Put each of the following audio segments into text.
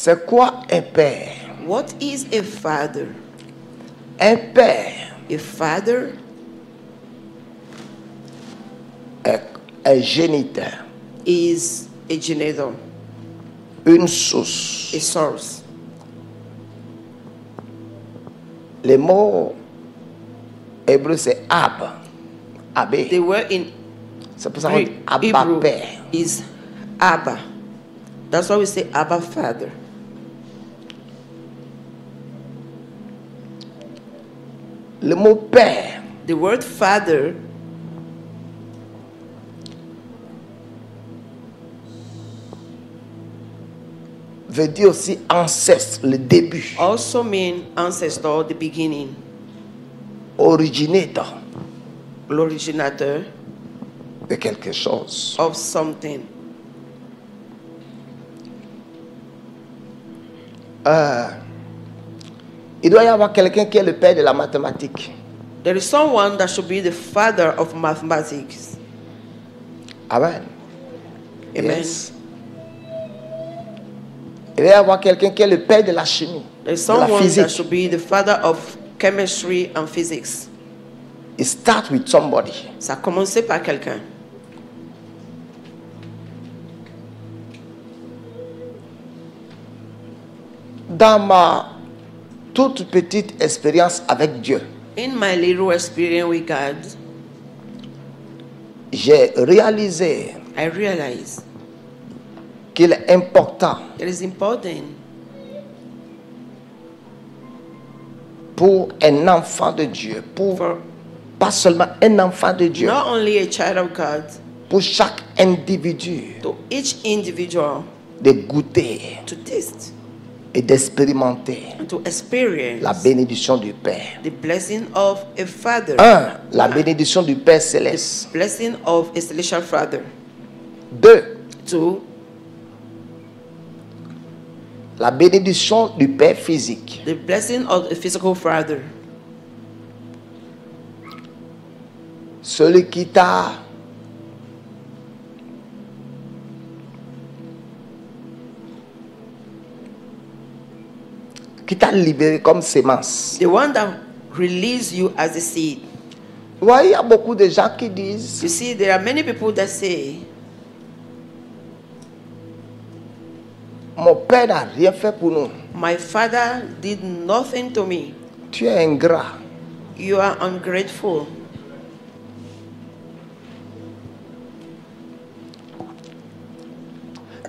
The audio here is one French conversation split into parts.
C'est quoi un père? What is a father? Un père A father est un géniteur, is a genitor, une source. a source. Le mot hébreu c'est Ab. Abé. The word in C'est pour ça qu'on dit Abba Hebrew père. is Abba. That's why we say Abba Father. Le mot père The word father veut dire aussi ancêtre, le début, also means ancestor, the beginning, originator l'originateur de quelque chose. of something. Il doit y avoir quelqu'un qui est le père de la mathématique. There is someone that should be the father of mathematics. Amen. Amen. Yes. Il doit y avoir quelqu'un qui est le père de la chimie, There is de la someone that physique. should be the father of chemistry and physics. It starts with somebody. Ça a commencé par quelqu'un. Dans ma toute petite expérience avec Dieu, In my little experience with God, j'ai réalisé I realized qu'il est important it is important pour un enfant de Dieu, pour for pas seulement un enfant de Dieu, not only a child of God, pour chaque individu to each individual de goûter to taste et d'expérimenter and to experience la bénédiction du Père. the blessing of a father, La bénédiction du Père céleste. blessing of a celestial father. 2, 2, la bénédiction du Père physique. the blessing of a physical father. Celui qui t'a libéré comme sémence. The one that released you as a seed. Vous voyez, il y a beaucoup de gens qui disent, You see, there are many people that say, mon Père n'a rien fait pour nous. my father did nothing to me. Tu es ingrat. You are ungrateful.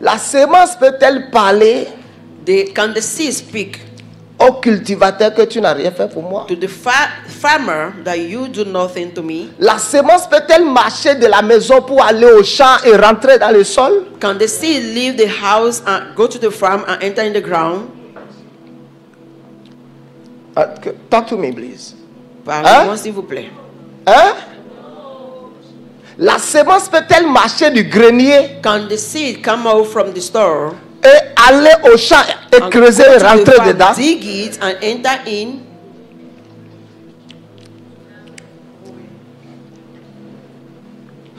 La sémence peut-elle parler Can the seed speak au cultivateur que tu n'as rien fait pour moi? to the farmer that you do nothing to me? La sémence peut-elle marcher de la maison pour aller au champ et rentrer dans le sol? Can the seed leave the house and go to the farm and enter in the ground? Talk to me, please. Parlez-moi, s'il vous plaît. Hein? La sémence peut-elle marcher du grenier Can the seed come out from the store et aller au champ et and creuser go et to the rentrer farm, dedans? dig it and enter in?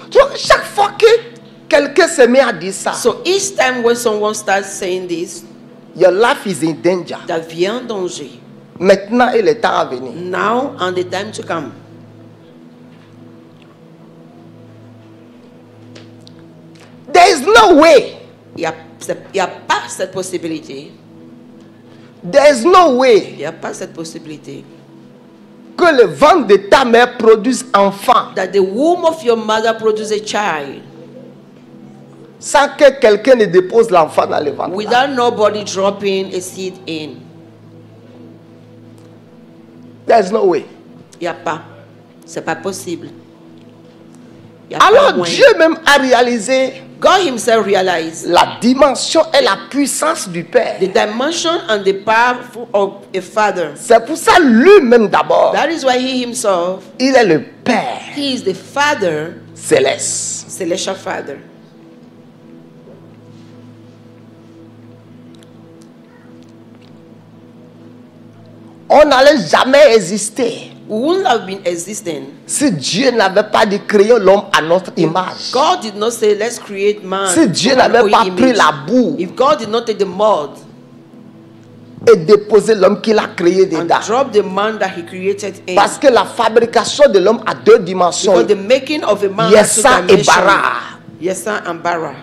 Tu vois, chaque fois que quelqu'un se met à dire ça, So each time when someone starts saying this, your life is in danger. ta vie est en danger. Maintenant est le temps à venir. Now and the time to come. There is no way. Il n'y a pas cette possibilité. There is no way Il n'y a pas cette possibilité. que le ventre de ta mère produise enfant That the womb of your mother produce a child sans que quelqu'un ne dépose l'enfant dans le ventre. without nobody dropping a seed in. There is no way. Il n'y a pas. C'est pas possible. Il y a pas Alors moyen. Dieu même a réalisé God himself realized la dimension et la puissance du Père. the dimension and the power of a father. C'est pour ça lui-même d'abord, That is why he himself, il est le Père he is the father, céleste. celestial father. On n'allait jamais exister We wouldn't have been existing. si Dieu n'avait pas dit créer l'homme à notre image. God did not say, let's create man. Si Dieu to our n'avait own pas image. pris la boue If God did not take the mud et déposer l'homme qu'il a créé and dedans. drop the man that he created in. Parce que la fabrication de l'homme a deux dimensions. Because the making of a man has two Yessa et dimensions. bara. Yessa and bara.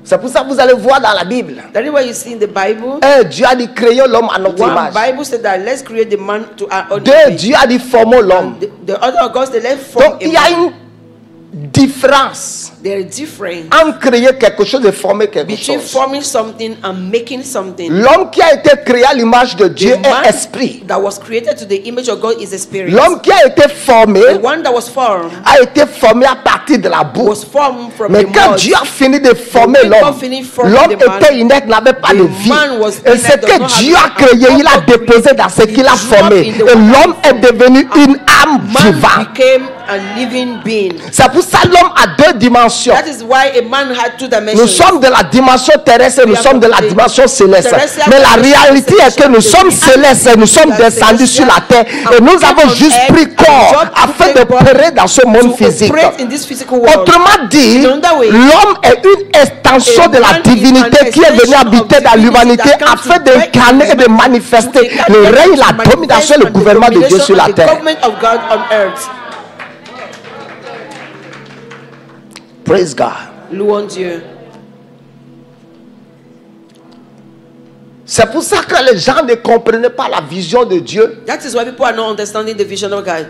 C'est pour ça que vous allez voir dans la Bible. That is why you see in the Bible. Dieu a dit créons l'homme à notre One image. Bible said that let's create the man to our own Deux, image. Dieu a dit formons l'homme. The other God said let's form Donc a il y a man. une différence There is difference entre créer quelque chose et former quelque between chose. forming something and making something. L'homme qui a été créé à l'image de Dieu The man est esprit. that was created to the image of God is a spirit. L'homme qui a été formé The one that was formed a été formé à partir de la boue. was formed from Mais the quand mud. Dieu a fini de former When God l'homme, finished forming l'homme the man, était inerte, n'avait pas de the vie. man was Et inert, ce does not que have Dieu a life. créé, il a God déposé dans ce qu'il a dropped formé. in the Et one l'homme est devenu une âme Man vivante. became a living being. C'est pour ça que l'homme a deux dimensions. That is why a man had two dimensions. Nous sommes de la dimension terrestre et nous We are sommes de la from the dimension céleste. terrestrial Mais la dimension, réalité est que nous the sommes reality célestes et nous sommes is that descendus sur la terre. celestial Et nous and avons on juste earth pris and corps God afin took de a body opérer dans ce monde to physique. operate in this physical world. Autrement dit, In another way, l'homme est une extension a de la man is divinité an qui est venue extension habiter of dans divinity l'humanité that comes afin to break d'incarner et de humanity, manifester to le règne, la manifest domination et le and the gouvernement de Dieu domination sur la and the terre. government of God on earth. Praise God. Louons Dieu. C'est pour ça que les gens ne comprenaient pas la vision de Dieu. That is why people are not understanding the vision of God.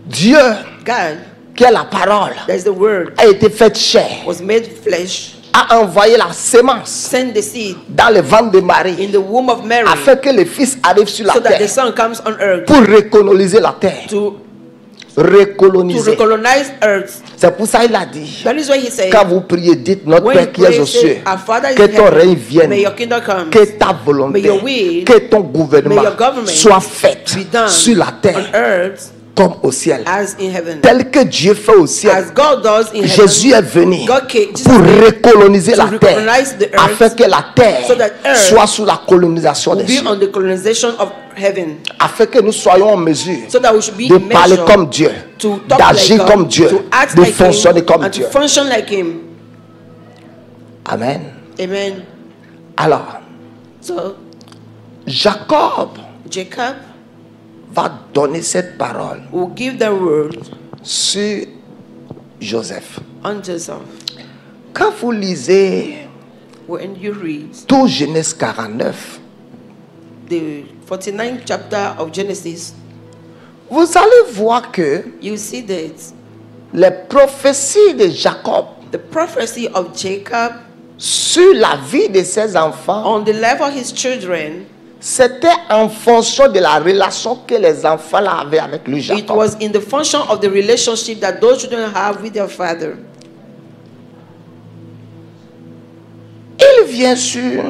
Dieu, God, qui est la parole, that is the word, a été faite chair, was made flesh, a envoyé la sémence sent the seed dans le ventre de in Marie the womb of Mary, afin que le Fils arrive sur la so that the terre son comes on earth pour recoloniser la terre. to Recoloniser. recolonize earth. C'est pour ça qu'il a dit, That is why he said, quand vous priez, dites notre when you Père qui es pray, aux cieux, say, Our Father is que in ton règne heaven, vienne, may your kingdom come, que ta volonté, May your will, que ton gouvernement may your government soit fait be done sur la on terre earth comme au ciel. as in heaven. Tel que Dieu fait au ciel. As God does in Jésus est heaven, venu God came, Jesus pour came recoloniser to la terre recolonize the earth afin que la terre so that earth soit sous la colonisation will des be cieux. on the colonization of heaven, Afin que nous soyons en mesure so that we should be de in parler measure comme Dieu, to talk d'agir like comme God, Dieu, to act de like fonctionner Him, comme and Dieu. to function like Him. Amen. Amen. Alors, So Jacob Jacob va donner cette parole will give the word sur Joseph. on Joseph. Quand vous lisez When you read tout Genèse 49, the 49th chapter of Genesis, vous allez voir que you see that les prophéties de Jacob the prophecy of Jacob sur la vie de ses enfants, on the life of his children, c'était en fonction de la relation que les enfants là avaient avec lui, it Jacob. was in the function of the relationship that those children have with their father. Il vient sur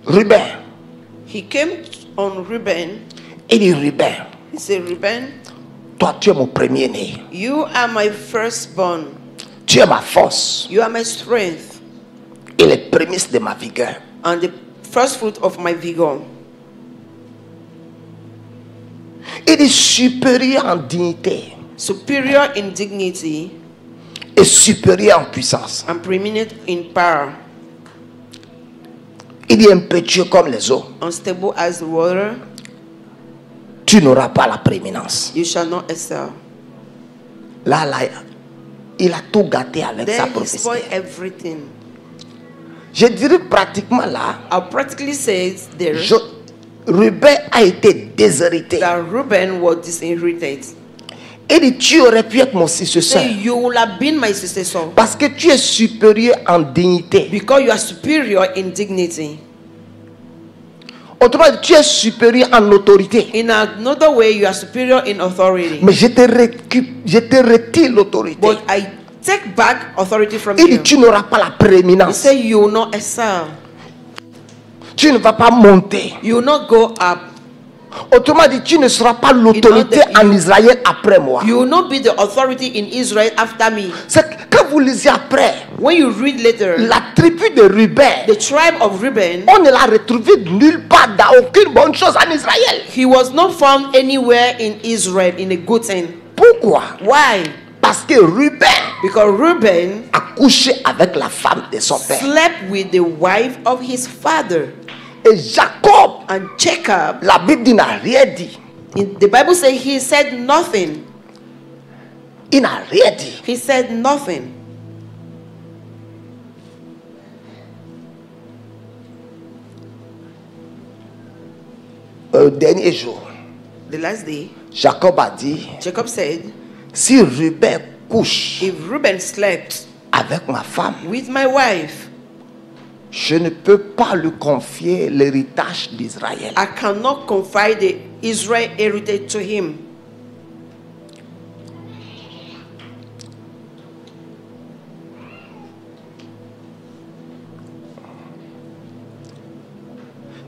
Ruben. He came on Reuben. Il dit, Ruben, He said, Reuben, toi tu es mon premier-né. you are my firstborn. Tu es ma force You are my strength et les prémices de ma vigueur. and the first fruit of my vigor. Il est supérieur en dignité Superior in dignity et supérieur en puissance. and preeminent in power. Il est impétueux comme les eaux. Unstable as the water, Tu n'auras pas la prééminence. you shall not excel. Là, il a tout gâté avec sa Then he prophétie. spoiled everything. Je dirais pratiquement là, I'll practically say there Ruben a été déshérité. that Reuben was disinherited. Il dit, tu aurais pu être mon successeur. Say, you will have been my successor Parce que tu es supérieur en dignité. because you are superior in dignity. Autrement dit, tu es supérieur en autorité. In another way, you are superior in authority. Mais je te retire l'autorité. But I take back authority from Il dit, you. tu n'auras pas la He prééminence. said, you will not excel. Tu ne vas pas monter. You will not go up. Autrement dit, tu ne seras pas l'autorité en Israël après moi. You will not be the authority in Israel after me. C'est que quand vous lisez après, When you read later, la tribu de Ruben, the tribe of Reuben, on ne l'a retrouvé nulle part dans aucune bonne chose en Israël. he was not found anywhere in Israel in a good thing. Pourquoi? Why? Parce que Ruben Because Reuben a couché avec la femme de son père. slept with the wife of his father. Et Jacob, And Jacob, la Bible dit, n'a rien dit. the Bible says he said nothing. Il n'a rien dit. He said nothing. Au dernier jour, The last day, Jacob a dit, Jacob said, si Ruben couche if Reuben slept avec ma femme, with my wife, je ne peux pas lui confier l'héritage d'Israël. I cannot confide the Israel heritage to him.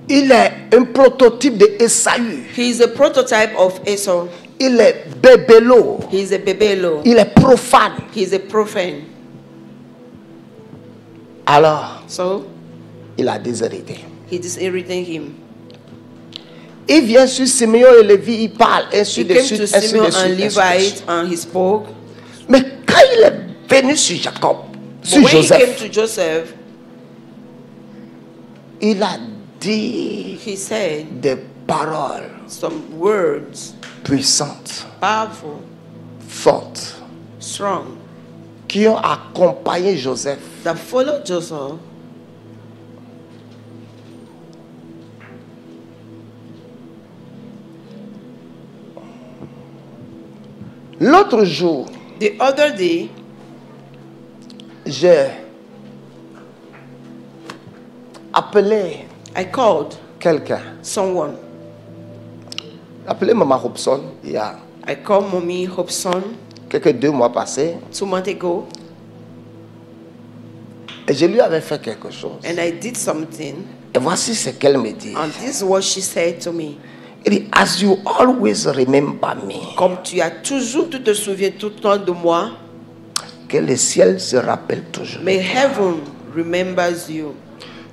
Il est un prototype de Esaü. He is a prototype of Esau. Il est bébélo. He is a bebelo. Il est profane. He is a profane. Alors, So il a déshérité. he disinherited him. Il vient sur Simeon et Lévi, il parle, ainsi He de came suite, to ainsi Simeon de suite, and ainsi de Levite suite. and he spoke. Mais quand il est venu sur Jacob, But sur when he came Joseph, to Joseph, il a dit he said des paroles some words, puissantes, powerful, fortes, strong, qui ont accompagné Joseph. that followed Joseph. L'autre jour, The other day, j'ai appelé I called quelqu'un. someone. Appelé Maman Robson il y a I called Mommy Hobson quelques 2 mois passés. 2 months ago, Et je lui avais fait quelque chose. and I did something, Et voici ce qu'elle me dit. and this is what she said to me. Elle dit, as you always remember me, Comme tu te souviens tout le temps de moi, que le ciel se rappelle toujours. may heaven remembers you.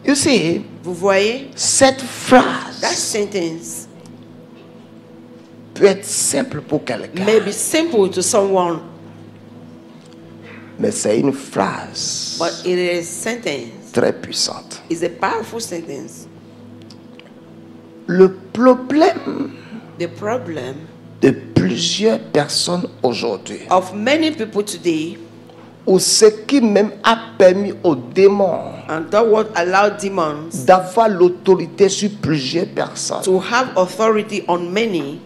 You see, Vous voyez, cette that phrase sentence peut être simple pour quelqu'un, may be simple to someone, mais c'est une phrase but it is a sentence. très puissante. It's a powerful sentence. Le problème The problem de plusieurs personnes aujourd'hui, of many people today, ou ce qui même a permis aux démons and that what allowed demons d'avoir l'autorité sur plusieurs personnes, to have authority on many,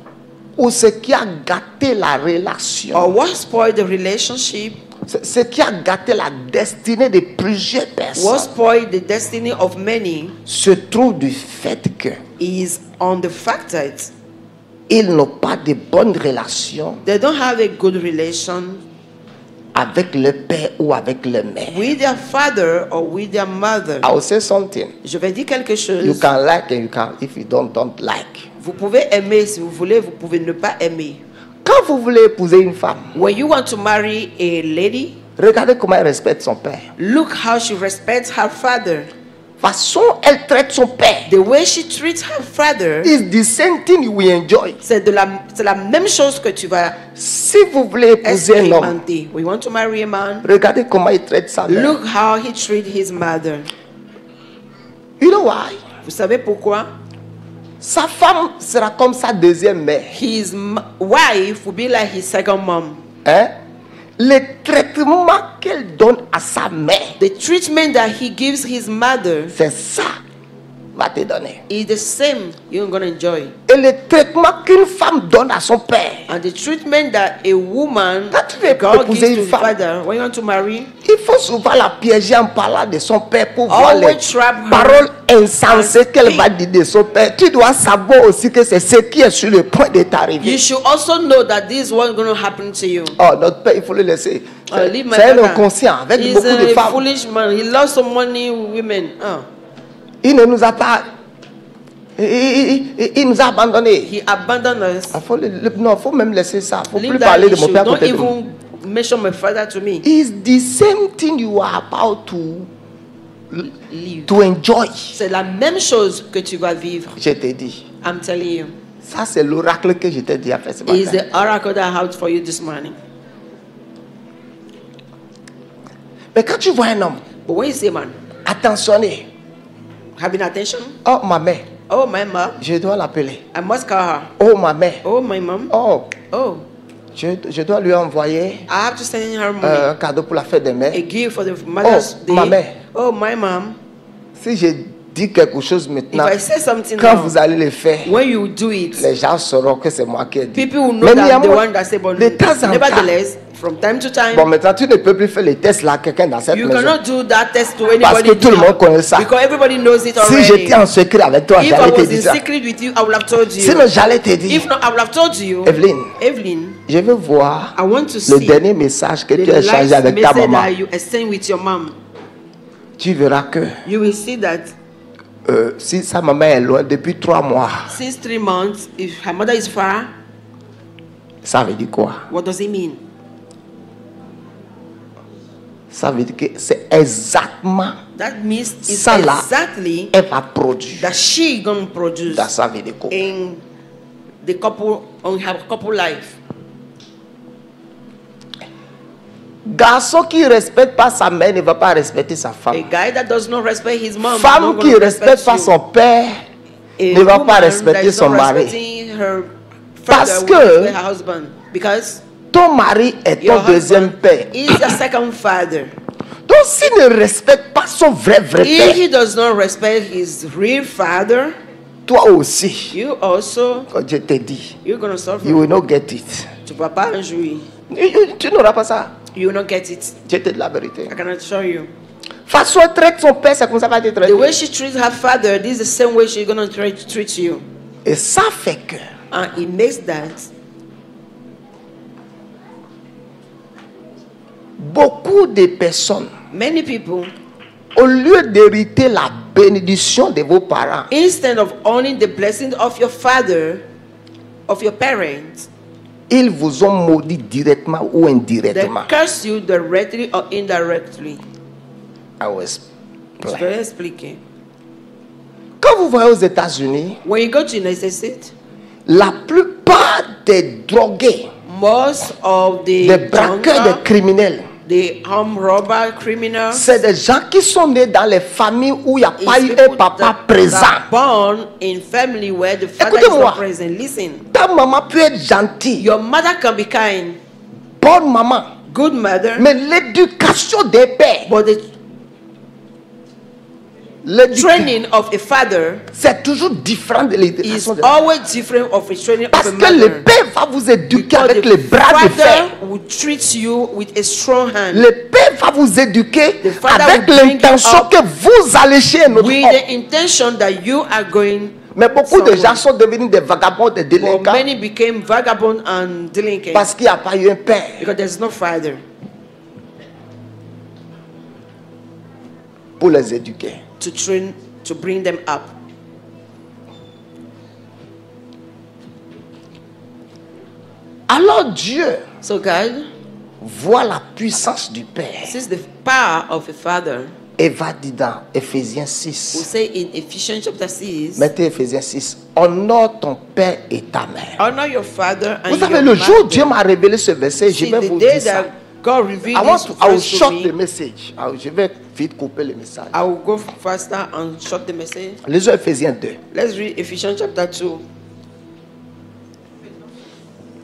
ou ce qui a gâté la relation, or what spoiled the relationship, ce qui a gâté la destinée de plusieurs what personnes, spoiled the destiny of many, se trouve du fait que is on the fact that ils n'ont pas de bonnes relations they don't have a good relation avec le père ou avec le mère. with their father or with their mother. I will say something. Je vais dire quelque You chose. can like and you can, if you don't like. Vous pouvez aimer si vous voulez, vous pouvez ne pas aimer. Quand vous voulez épouser une femme, When you want to marry a lady, regardez comment elle respecte son père. look how she respects her father. Façon elle traite son père. The way she treats her father, It's the same thing you will enjoy. c'est la même chose que tu vas Si vous voulez épouser un homme, expérimenter. When you want to marry a man, regardez comment il traite sa mère. look how he treats his mother. You know why? Vous savez pourquoi? Sa femme sera comme sa deuxième mère. His wife will be like his second mom. Hein? Le traitement qu'elle donne à sa mère, The treatment that he gives his mother c'est ça va te donner. is the same you're going to enjoy. Et le traitement qu'une femme donne à son père, And the treatment that a woman, Quand tu veux God épouser gives to une the femme, father, when you want to marry, il faut souvent la piéger en parlant de son père pour voir always les trap her paroles insensées and qu'elle speak. va dire de son père. Tu dois savoir aussi que c'est ce qui est sur le point de You t'arriver. should also know that this is what's going to happen to you. Oh, notre père, il faut le laisser. Leave my C'est un father. inconscient avec He's beaucoup de a femmes. foolish man. He loves so many women. Il ne nous a pas. Il nous a abandonnés. He abandoned us. Non, il faut même laisser ça. Il ne faut Leave plus that parler de mon issue. père à Don't côté de moi. even mention my father to me. It's the same thing you are about Leave. to enjoy. C'est la même chose que tu vas vivre. Je t'ai dit. I'm telling you. Ça, c'est l'oracle que je t'ai dit à faire ce It's matin. the oracle that I have for you this morning. Mais quand tu vois un homme, But when you see a man attentionné, having attention, oh ma mère, oh my mom, je dois l'appeler. I must call her. Oh ma mère, Oh my mom, oh, oh, je dois lui envoyer I have to send her money. un cadeau pour la fête des mères. A gift for the Mother's Oh, Day. ma mère. Oh my mom. Si je dis quelque chose If maintenant, I say something quand now, vous allez le faire, when you do it, les gens sauront que c'est moi qui ai dit. people will know Mais that the néanmoins, one that said, but de temps en temps, nevertheless, from time to time, bon maintenant tu ne peux plus faire les tests là à quelqu'un dans cette you maison. cannot do that test to Parce anybody que tout le now, monde connaît ça. because everybody knows it Si already. j'étais en secret avec toi, If I j'allais te was dire in ça. secret with you, I would have told you. Sinon, j'allais te dire, If not, I would have told you. Evelyn, Evelyn, je veux voir I want to le see dernier message que the tu as échangé last avec ta message maman. that you exchanged with your mom. Tu verras que You will see that si sa maman est loin depuis 3 mois, since 3 months, if her mother is far, ça veut dire quoi? what does it mean? Ça veut dire que c'est exactement That means it's ça là, exactly elle va produire that she gonna produce dans sa vie de couple. in the couple, on her couple life. Garçon qui ne respecte pas sa mère ne va pas respecter sa A femme. guy that does not respect his mom, Femme not qui ne gonna respecte respect pas you. son père A ne va woman pas that respecter is son not mari. respecting her Parce father que will respect her husband, because Ton mari est your ton deuxième husband père. is your second father. Donc s'il ne respecte pas son vrai If père, he does not respect his real father, toi aussi, you also, quand je te dis, you're gonna suffer. you will not get it. Tu vas pas jouer. Tu n'auras pas ça. You will not get it. Je te dis la vérité. I cannot show you. Façon elle traite son père, c'est comme ça qu'elle te traite. The way she treats her father, this is the same way she's gonna treat you. Et ça fait que And it makes that beaucoup de personnes, many people, au lieu d'hériter la bénédiction de vos parents, instead of owning the blessing of your father, of your parents, ils vous ont maudit directement ou they indirectement. curse you directly or indirectly. I will Je explain. vais expliquer. Quand vous voyez aux États-Unis, When you go to United States, la plupart des drogués, most of the des braqueurs, des criminels, the armed robber criminals, c'est des gens qui sont nés dans les familles où il n'y a is pas eu people un papa that présent. are born in family where the father is Écoutez-moi. not present. Listen, Ta maman peut être gentille, your mother can be kind, bonne maman, good mother, mais l'éducation des pères, but the l'éducation, training of a father c'est toujours différent de is l'éducation des always different of a training of Parce a que le mother. père va vous éduquer Because avec the les bras de fer. father will treat you with a strong hand, Le père va vous éduquer The father avec will bring l'intention you up que vous allez chez un autre with homme. the intention that you are going. Mais beaucoup de somewhere. gens sont devenus des vagabonds, des But délinquants many became vagabond and delinquent parce qu'il n'y a pas eu un père. because there's no father Pour les éduquer. to train, to bring them up. Alors Dieu So God voit la puissance du Père sees the power of a father. et va dire dans Éphésiens We 6. say in Ephesians chapter 6, Mettez Éphésiens 6. Honore ton père et ta mère. honor your father and Vous savez, your le jour où mother. Dieu m'a révélé ce verset, je See, vais the vous day dire ça. that God revealed I this will verse to short the me, message. Je vais vite couper le message. I will go faster and short the message. Lisons Éphésiens 2. Let's read Ephesians chapter 2.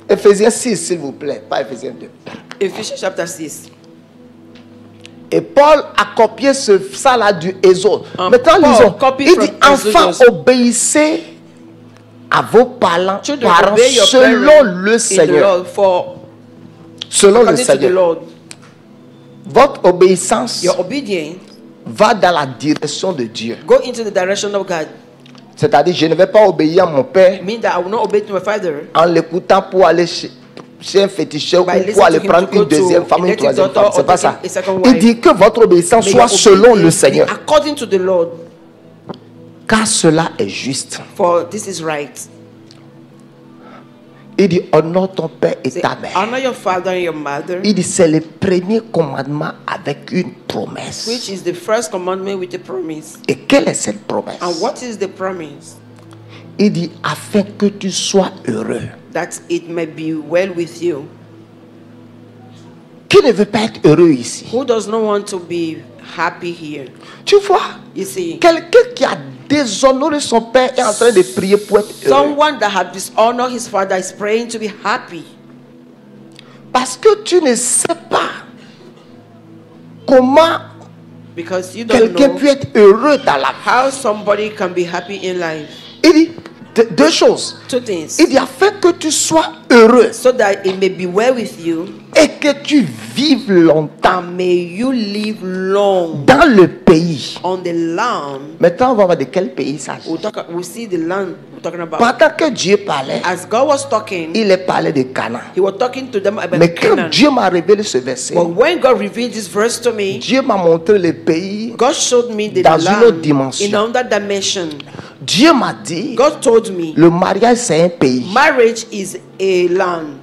Éphésiens 6, s'il vous plaît, pas Éphésiens 2. Ephesians chapter 6. Et Paul a copié ça là du Exode. Maintenant, Paul lisons. copied Il from dit, enfants, Exodus. obéissez à vos parents, Children, parents obey your selon parents le in the Seigneur. Lord, for Selon le according to the Seigneur. Lord. Votre obéissance Your obedience va dans la direction de Dieu. go into the direction of God. C'est-à-dire, je ne vais pas obéir à mon père Mean that I will not obey to my father en l'écoutant pour aller chez un féticheur by ou listening pour aller to him prendre to go une deuxième to femme, a une native troisième daughter femme. or C'est pas taking ça. a second Il wife. dit que votre obéissance May soit your selon le obedience be Seigneur. according to the Lord, Car cela est juste. for this is right. Il dit, honore ton père et Say, ta mère. honor your father and your mother, Il dit, c'est le premier commandement avec une promesse. which is the first commandment with a promise. Et quelle est cette promesse? And what is the promise? Il dit, afin que tu sois heureux. That it may be well with you. Qui ne veut pas être heureux ici? Who does not want to be happy here? Tu vois, You see, quelqu'un qui a déshonoré son père est en train de prier pour être heureux. someone that had dishonored his father is praying to be happy. Parce que tu ne sais pas comment Because you don't quelqu'un know peut être heureux dans la vie. how somebody can be happy in life. Il dit deux choses. Two things. Il dit afin que tu sois heureux So that it may be well with you et que tu vives longtemps and may you live long dans le pays. on the land. Maintenant, on va voir de quel pays il s'agit. We'll see the land we're talking about. Pendant que Dieu parlait, As God was talking, il est parlé de Canaan. He was talking to them about Mais quand Canaan. Dieu m'a révélé ce verset, But when God revealed this verse to me, Dieu m'a montré le pays. God showed me the Dans une autre land dimension. in another dimension. Dieu m'a dit, God told me le mariage c'est un pays. marriage is a land.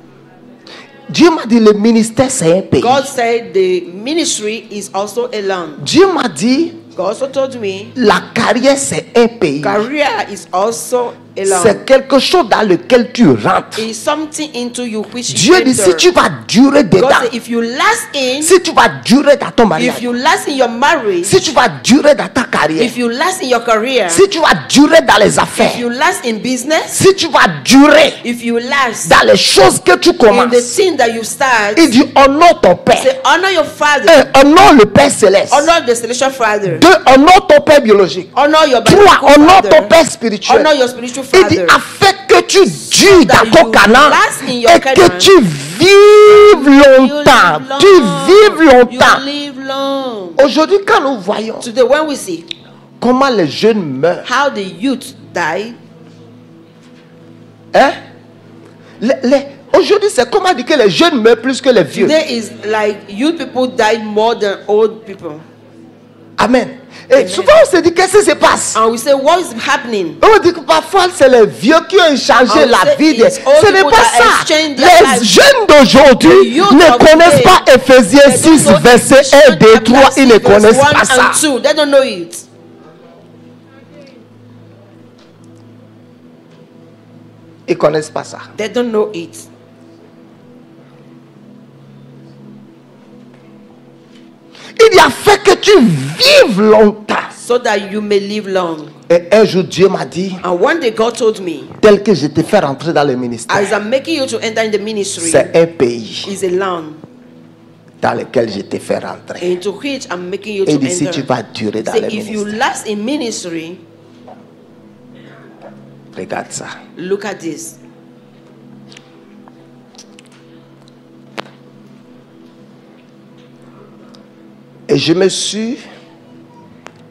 Dieu m'a dit, le ministère c'est un pays. God said the ministry is also a land. Dieu m'a dit, God also told me la carrière c'est un pays. career is also a land. C'est quelque chose dans lequel tu rentres. It's something into you which Dieu you dit, si enter. tu vas durer God dedans, said if you last in, si tu vas durer dans ton mariage, if you last in your marriage, si tu vas durer dans ta carrière, if you last in your career, si tu vas durer dans les if affaires, you last in business, si tu vas durer if you last dans les choses que tu in the commences, thing that you start, il dit honore ton Père. say honor your father, Honore le Père céleste. honor the celestial father, 2, honore ton Père biologique. honor your 3, biological honore ton father, Père spirituel. honor your spiritual Il dit father. afin que tu dures that dans ton you Canaan last in your et que Canaan. tu vives longtemps. Tu vives You longtemps. live long. Aujourd'hui, quand nous voyons Today, when we see comment les jeunes meurent, how the youth die, hein? Aujourd'hui, c'est comment dire que les jeunes meurent plus que les vieux. today is like youth people die more than old people. Amen. Et souvent, on se dit qu'est-ce qui se passe? And we say, what is happening? On dit que parfois, c'est les vieux qui ont changé And we la say vie. it's old Ce n'est people pas that ça. exchange their Les lives. jeunes d'aujourd'hui The youth ne of connaissent today, pas Ephésiens They don't 6, know verset Ephesians 1, 2, 3. Ils ne verse connaissent 1 pas ça. and 2. They don't know it. Ils ne connaissent pas ça. They don't know it. Il dit afin que tu vives longtemps. So that you may live long. Et un jour, Dieu m'a dit, And one day God told me, tel que je te fais rentrer dans le ministère, as I'm making you to enter in the ministry, c'est un pays is a land dans lequel je te fais rentrer. into which I'm making you Et to il dit, si tu enter. vas durer dans Say, le if you ministère, last in ministry, regarde ça. look at this. Et je me suis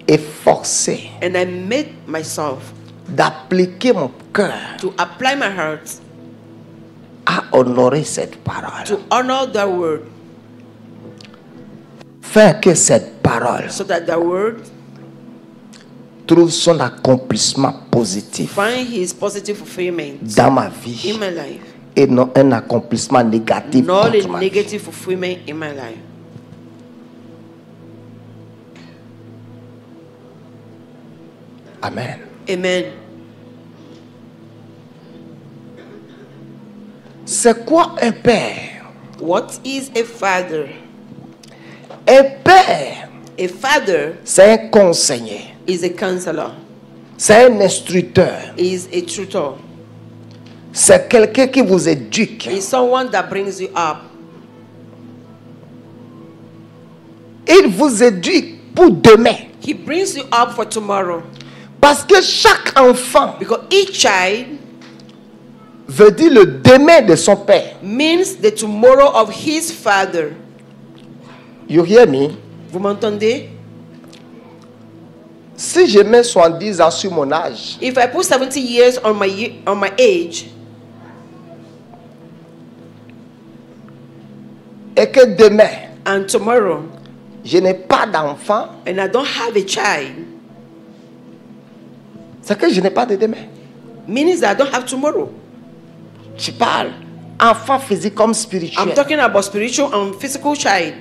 efforcé And I made myself d'appliquer mon cœur to apply my heart à honorer cette parole. to honor that word, Faire que cette parole so that that word trouve son accomplissement positif find his positive fulfillment dans ma vie in my life, et non un accomplissement négatif not contre a ma vie. negative fulfillment in my life. Amen. Amen. C'est quoi un père? What is a father? Un père, A father c'est un conseiller, is a counselor, c'est un instructeur, is a tutor, c'est quelqu'un qui vous éduque. is someone that brings you up. Il vous éduque pour demain. He brings you up for tomorrow. Parce que chaque enfant Because each child veut dire le demain de son père. means the tomorrow of his father. You hear me? Vous m'entendez? Si je mets 70 ans sur mon âge, If I put 70 years on my age, et que demain, and tomorrow, je n'ai pas d'enfant, and I don't have a child, c'est que je n'ai pas de demain. means that I don't have tomorrow. Tu parles enfant physique comme spirituel. I'm talking about spiritual and physical child.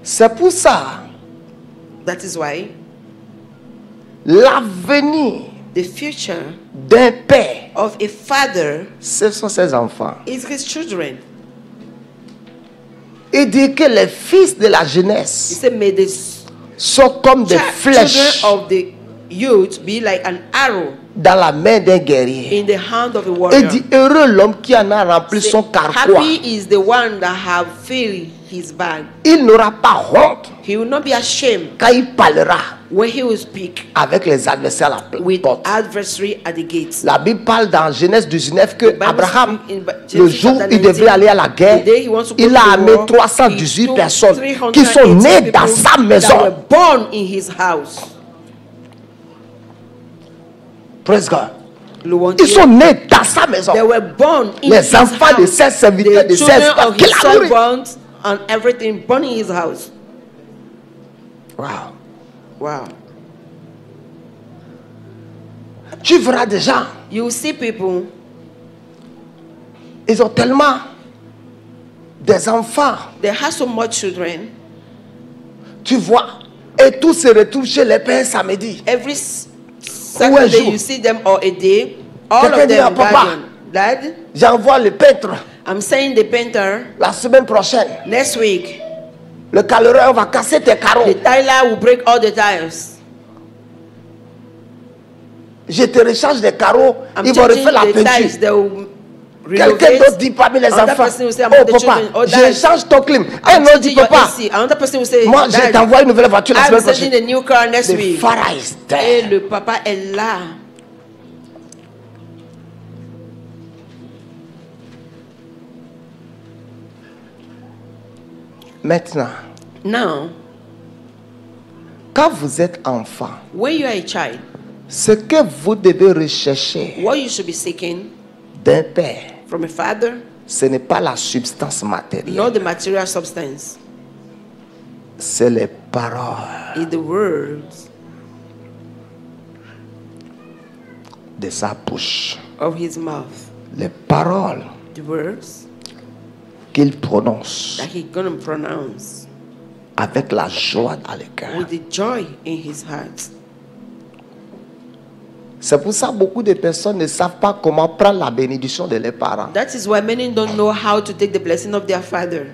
C'est pour ça, That is why l'avenir the future d'un père, of a father ce sont ses enfants. is his children. Il dit que les fils de la He jeunesse said, may the sont comme des children flèches of the youth be like an arrow dans la main d'un guerrier. in the hand of a Il warrior. dit heureux l'homme qui en a rempli Say, son carquois. happy is the one that have filled his bag. Il n'aura pas honte He will not be ashamed quand il parlera when he will speak avec les adversaires à la with porte. adversary at the gates. La Bible parle dans Genèse 19 que The Bible Abraham, speak in le Genesis jour où chapter il devait 19, aller à la guerre, the day he wants to go il to a the amené war, 318 he took personnes 318 qui sont nées dans people sa that were maison. born in his house. Praise God. Louange Ils Dieu. sont nés dans sa maison. They were born in Les his enfants de house. ses serviteurs, The de ses children esclaves of qu'il his a nourris. servants and everything born in his house. Wow. Wow. Tu verras des gens, You see people, ils ont tellement des enfants, they have so much children. tu vois, et tous se retrouvent chez les pères samedi. Every Ou un Saturday jour. you see them, or a day, all Quelqu'un of dit, them papa, guardian. Dad, J'envoie le peintre I'm saying the painter la semaine prochaine. next week, Le caloreur va casser tes carreaux. the tiler will break all the tires. Je te recharge des carreaux. I'm Ils vont changing refaire la the peinture. tiles. They will Quelqu'un d'autre renovate. dit parmi les Another enfants, person will say, oh among the papa, children, oh, je dad, change ton clim. Un I'm autre dit changing your papa, AC. Another person will say, moi je Dad, t'envoie une nouvelle voiture la I'm semaine sending prochaine. a new car next The week. father is Et there. le papa est là. Maintenant, Now, quand vous êtes enfant, when you are a child, ce que vous devez rechercher what you should be seeking d'un père, from a father, ce n'est pas la substance matérielle, not the material substance, c'est les paroles is the words de sa bouche. of his mouth. Les paroles The words qu'il prononce that he's going to pronounce avec la joie dans le cœur. with the joy in his heart. C'est pour ça que beaucoup de personnes ne savent pas comment prendre la bénédiction de leurs parents. That is why many don't know how to take the blessing of their father.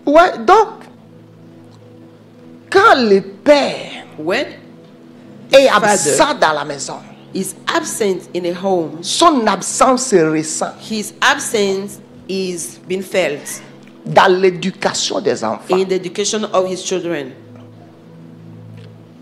Ouais, donc, quand le père When est father absent dans la maison, is absent in a home, son absence se ressent his absence is being felt dans l'éducation des enfants. in the education of his children.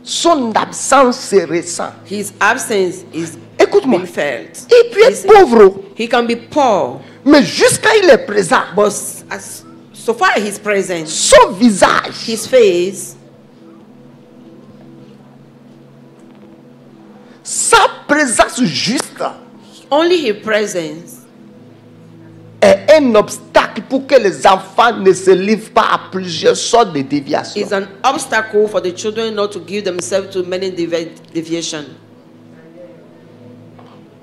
Son absence se ressent. His absence is Écoute-moi, being felt. il peut être Listen, pauvre, he can be poor, mais jusqu'à il est présent, but as so far he's present, son visage, his face, sa présence juste only his presence est un obstacle pour que les enfants ne se livrent pas à plusieurs sortes de déviations. is an obstacle for the children not to give themselves to many deviation.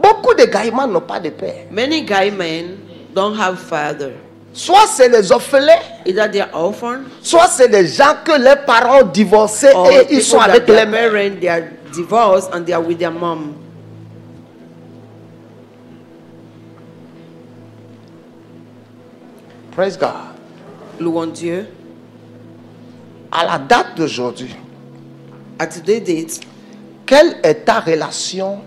Beaucoup de gaillards n'ont pas de père. Many guy men don't have father. Soit c'est les orphelins, Either they are orphan soit c'est des gens que leurs parents ont divorcé or et ils people sont that avec their les mères. parents they are divorced and they are with their mom. Praise God. Louange Dieu. À la date d'aujourd'hui, At today's date, quelle est ta relation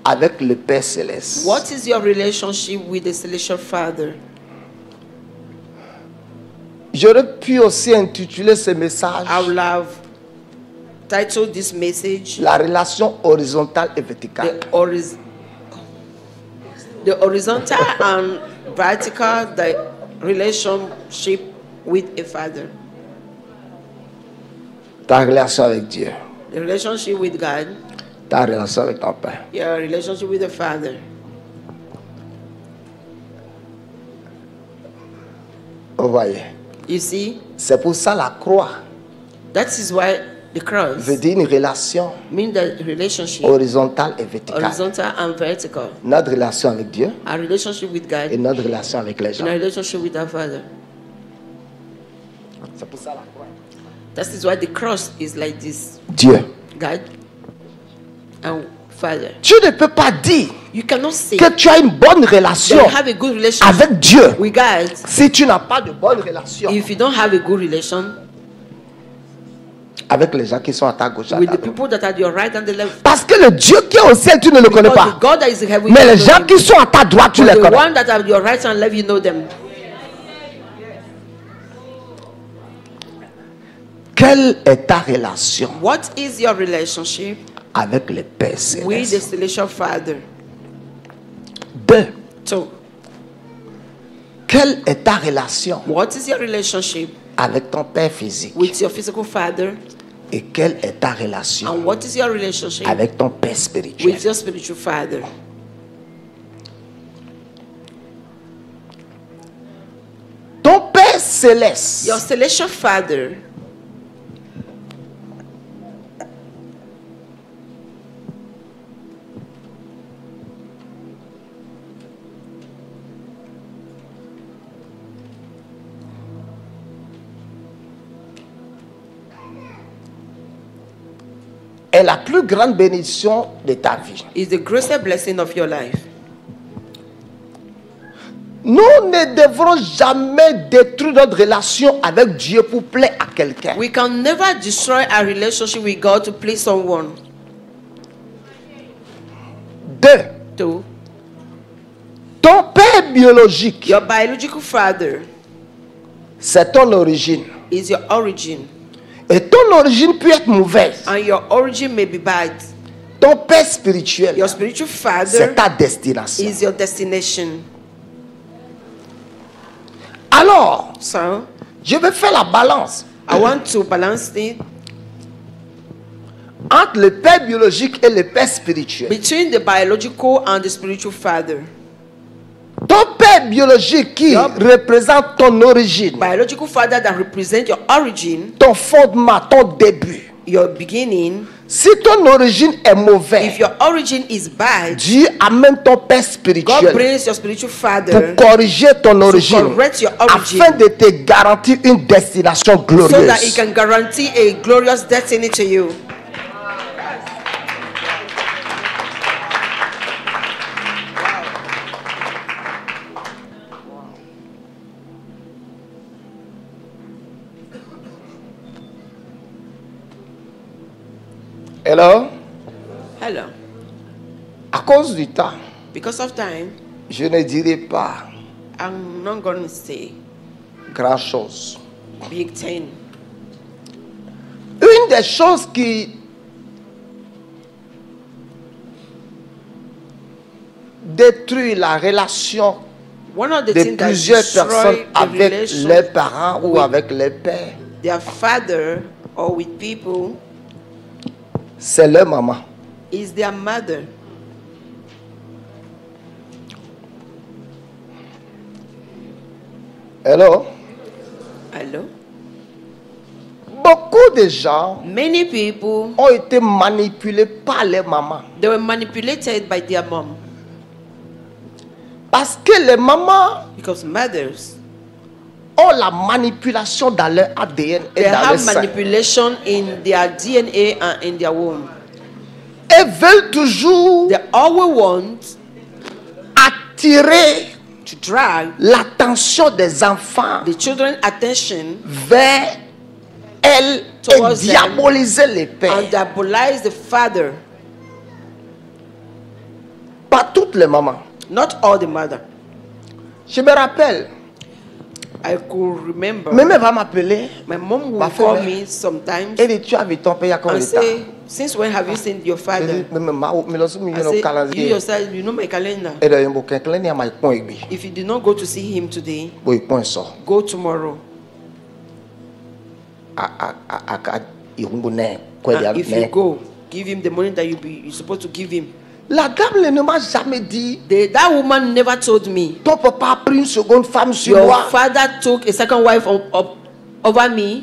avec le Père Céleste? what is your relationship with the celestial Father? J'aurais pu aussi intituler ce message I will have titled this message La relation horizontale et verticale. the horizontal and vertical the relationship with a father. Ta relation avec Dieu, The relationship with God, ta relation avec ton Père. your relationship with the Father. Vous voyez, You see, c'est pour ça la croix that is why the cross veut dire une relation means the relationship horizontale et verticale. horizontal and vertical. Notre relation avec Dieu Our relationship with God et notre relation avec les gens. and our relationship with our Father. C'est pour ça la croix. That is why the cross is like this. Dieu, God and father. Tu ne peux pas dire You cannot say que tu as une bonne that relation you have a good relation avec Dieu with God si tu n'as pas de bonne relation if you don't have a good relation avec les gens qui sont à ta gauche. À with ta the droite. people that are at your right and the left. Parce que le Dieu qui est au ciel, tu ne le connais Because pas. the God that is in heaven, Mais you les know gens him. qui sont à ta droite, tu But les the connais. one that are at your right and left, you know them. Quelle est ta relation What is your relationship avec le Père with the Céleste? celestial Father? 2. So, Quelle est ta relation what is your relationship avec ton Père physique? with your physical father? Et quelle est ta relation And what is your relationship avec ton Père spirituel? with your spiritual father? Ton Père Céleste Your celestial father est la plus grande bénédiction de ta vie. is the greatest blessing of your life. Nous ne devrons jamais détruire notre relation avec Dieu pour plaire à quelqu'un. We can never destroy our relationship with God to please someone. 2. Two, Ton Père biologique, your biological father c'est ton origine. is your origin, Et ton origine peut être mauvaise. and your origin may be bad. Ton Père spirituel, Your spiritual c'est father ta destination. is your destination. Alors, So, je vais faire la balance I want to balance it entre le Père biologique et le Père spirituel. between the biological and the spiritual father. Ton Père biologique qui Yup. représente ton origine, Biological father that represent your origin, ton fondement, ton début. your beginning. Si ton origine est If mauvaise, your origin is bad, Dieu amène ton Père God spirituel brings your spiritual pour father corriger ton origine correct your origin afin de te garantir une destination so that He glorieuse. can guarantee a glorious destiny to you. Alors, Hello. à cause du temps, Because of time, je ne dirai pas I'm not going to say grand chose. big thing. Une des choses qui détruit la relation One of the de things that plusieurs personnes destroy the avec relation leurs parents ou with avec les pères, their father or with people c'est leur maman. is their mother. Hello? Hello. Beaucoup de gens Many people, ont été manipulés par les mamans. they were manipulated by their mom Parce que les mamans because mothers, ont la manipulation dans leur ADN et they dans leur have sang. manipulation in their DNA and in their womb. Elles veulent toujours They always want attirer to drag l'attention des enfants the children's attention vers elles et Towards them. diaboliser les pères. and diabolize the father. Pas toutes les mamans. Not all the mother. Je me rappelle, I could remember même va m'appeler my mom Ma would call femme, me sometimes et dit, tu as vu ton père il y a combien and de temps? say, since when have you seen your Je father? dis, mais lorsque I nous say, you calendrier, yourself, you know my calendar. et d'ailleurs, mon calendrier, il y a un point aigu. If you did not go to see him today, Oui, point ça. go tomorrow. And if you go, give him the money that you're supposed to give him. La dame ne m'a jamais dit, That woman never told me, ton papa a pris une seconde femme sur your moi. father took a second wife over me.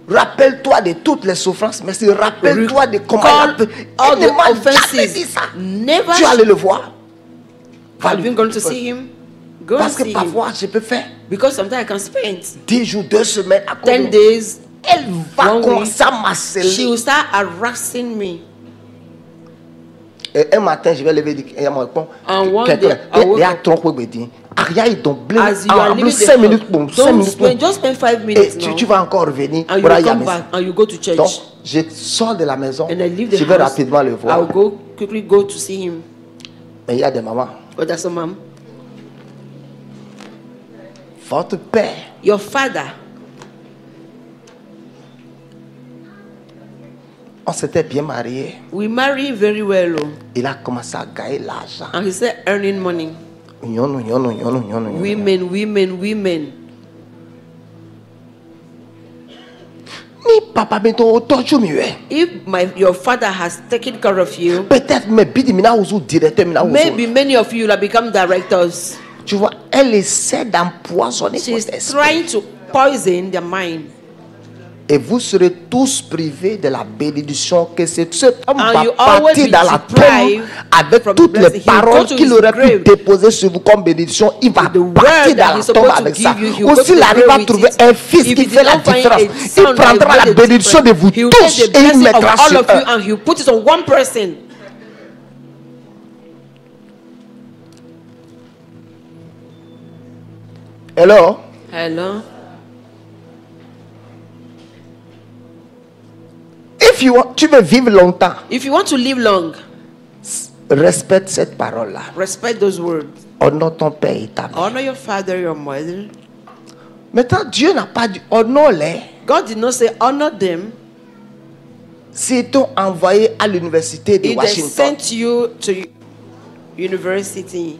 Rappelle-toi de toutes les souffrances, mais rappelle-toi de comment Recall all elle ne the m'a jamais dit offenses. ça. Never. Tu es allé le voir. Have you gone to see him? Go and Parce que see him. parfois, je peux faire Because sometimes I can spend 10 jours, 2 semaines à cause 10 de- days. Elle va One commencer à She m'harceler. will start harassing me. Et un matin, je vais lever et dire, il y a mon pont. And one Quelqu'un, day, I woke il y a up. trop de dire. Aria, il tombe. As you are En leaving plus, the 5 minutes, house, bon, 5 don't minutes. spend, just spend 5 Et minutes now. tu vas encore revenir. And you Voilà, will il y a come mes- back and you go to church. Donc, je sors de la maison. And I leave the Je vais house. rapidement le voir. I'll go quickly go to see him. Mais il y a des mamans. But that's a mom. Votre père, Your father, on s'était bien mariés. we marry very well. Oh. Il a commencé à gagner l'argent. And he said earning money. Nyono, nyono, nyono, nyono, nyono. Women. Ni papa bento otocho miwe. If your father has taken care of you, Peut-être mais bidi mina ozu directeur mina ozu. maybe many of you will have become directors. Tu vois, elle essaie d'empoisonner She's votre esprit. trying to poison their mind. Et vous serez tous privés de la bénédiction que cet homme And va you always partir be dans la tombe deprived avec from toutes the les blessing. He will paroles go to qu'il his aurait pu grave. déposer sur vous comme bénédiction. Il va The word partir that dans he's la tombe supposed to avec ça. give you, he Ou will go s'il to the arrive grave à with trouver it. un fils If qui he fait did la not find différence, a il son that prendra will la make the bénédiction de vous difference, he will tous take the et il blessing of mettra all sur of you eux. and he will put it on one person. Alors, Hello. tu veux vivre longtemps, If you want to live long, respecte cette parole-là. respect those words. Honore ton père et ta mère. Honor your father, your mother. Maintenant, Dieu n'a pas dit honore-les. God did not say honor them. S'ils t'ont envoyé à l'université de If they Washington. sent you to university.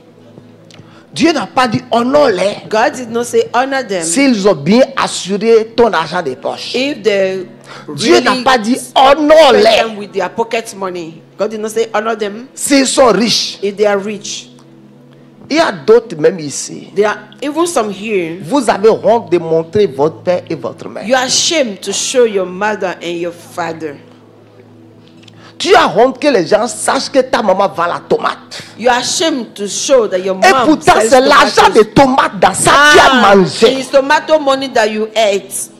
Dieu n'a pas dit honore-les. God did not say honor them. S'ils ont bien assuré ton argent de poche. If they Dieu n'a really pas dit spend them honore-les. with their pocket money. God did not say honor them. S'ils sont riches. If they are rich. Il y a d'autres même ici. There are even some here. Vous avez honte de montrer votre père et votre mère. You are ashamed to show your mother and your father. Tu as honte que les gens sachent que ta maman vend la tomate. You are ashamed to show that your Et mom pourtant, sells c'est l'argent tomatoes. de tomate dans ça que tu as mangé. It's tomato money that you ate.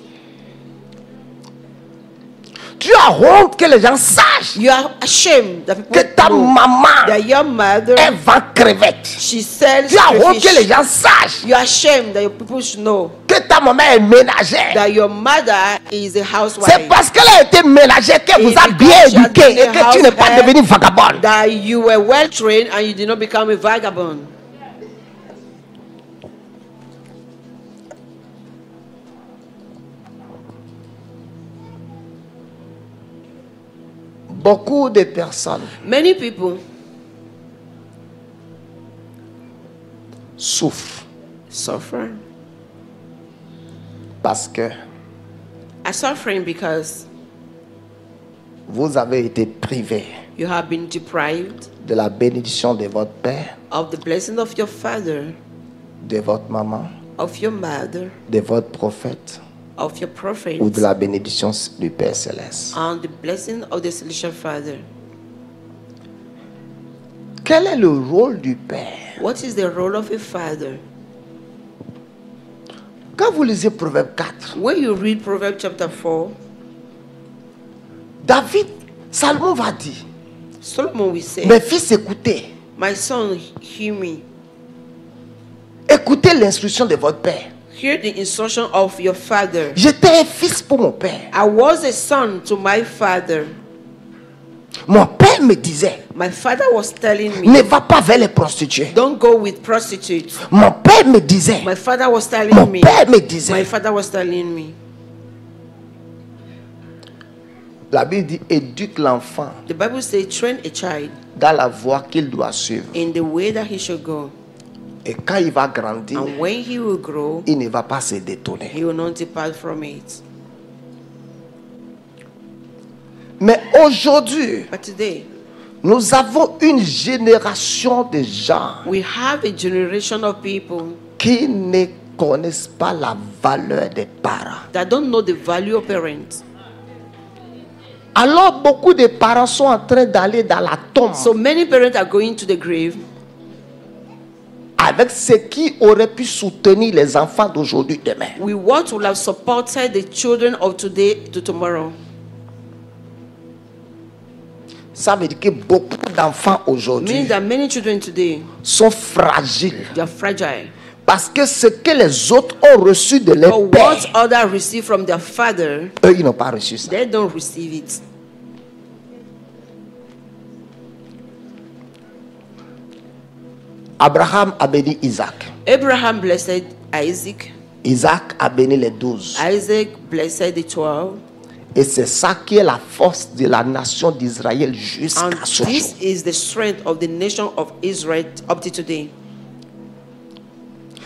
Tu as honte que les gens sachent You are ashamed that people que ta know maman, that your mother, elle vend crevettes. she sells Tu as honte que les crayfish. gens sachent You are ashamed that your people should know que ta maman est ménagère. that your mother is a C'est housewife. parce qu'elle a été ménagère qu'elle vous a It's bien because she has éduqué been et a que tu n'es pas housewife devenu vagabonde. That you were well trained and you did not become a vagabond. Beaucoup de personnes Many people souffrent suffer. parce que Are suffering because vous avez été privés you have been deprived de la bénédiction de votre père, of the blessing of your father, de votre maman, of your mother, de votre prophète of your prophet, ou de la bénédiction du Père céleste. and the blessing of the celestial father. Quel est le rôle du Père? What is the role of a father? Quand vous lisez Proverbe 4, When you read Proverbs chapter 4, David, Salomon va dire, Solomon will say, mes fils, écoutez. my son, hear me. Écoutez l'instruction de votre Père. Hear the instruction of your father. J'étais un fils pour mon Père. I was a son to my father. Mon Père me disait, My father was telling me, ne va pas vers les prostituées. don't go with prostitutes. Mon Père me disait, My father was telling mon me, Père me my disait, father was telling me. la Bible dit, éduque l'enfant The Bible says, train a child dans la voie qu'il doit suivre. in the way that he should go. Et quand il va grandir, And when he will grow, il ne va pas se détourner. he will not depart from it. Mais aujourd'hui, But today, nous avons une génération de gens we have a generation of people qui ne connaissent pas la valeur des parents. that don't know the value of parents. Alors beaucoup de parents sont en train d'aller dans la tombe So many parents are going to the grave avec ce qui aurait pu soutenir les enfants d'aujourd'hui demain. with what will have supported the children of today to tomorrow. Ça veut dire que beaucoup d'enfants aujourd'hui Meaning that many children today, sont fragiles. they are fragile. Parce que ce que les autres ont reçu de leur But père, what others receive from their father, eux, ils n'ont pas reçu ça. they don't receive it. Abraham a béni Isaac. Abraham blessed Isaac. Isaac a béni les 12. Isaac blessed the 12. Et c'est ça qui est la force de la nation d'Israël jusqu'à And ce jour. this is the strength of the nation of Israel up to today.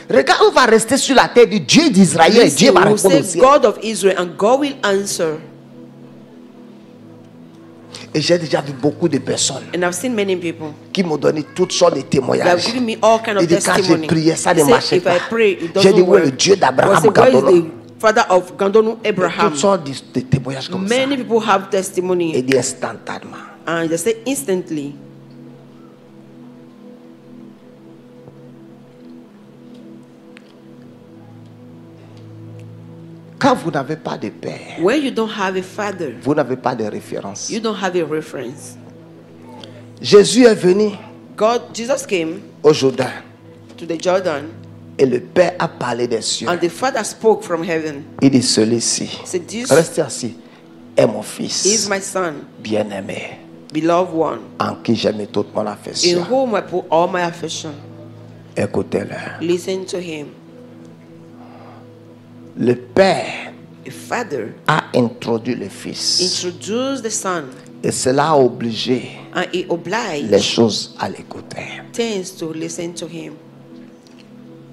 Regarde, on va rester sur la terre du Dieu d'Israël et Dieu Listen, va we will répondre say au ciel. God of Israel and God will answer. Et j'ai déjà vu beaucoup de personnes And I've seen many people qui m'ont donné toutes sortes de that have témoignages. given me all kind of Il dit quand j'ai testimony. prié, ça ne Say, marchait if pas. I pray, it J'ai dit doesn't où est le work. Dieu But d'Abraham, say, where is Gandolo? the father of Gandonu Abraham? Toutes sortes de témoignages comme ça. Many people have Et testimony, dit instantanément. and they say instantly. Quand vous n'avez pas de père, When you don't have a father, vous n'avez pas de référence. you don't have a reference. Jésus est venu Jesus came au Jourdain to the Jordan, et le Père a parlé des cieux. and the Father spoke from heaven. Il dit celui-ci, Said, "This restez assis, est mon is fils my son, bien-aimé, beloved one, en qui j'ai mis toute mon in affection. whom I put all my affection." Écoutez-le. Listen to him. Le Père A father a introduit le Fils introduced the son, et cela a obligé and he les obliged choses à l'écouter. things to listen to him.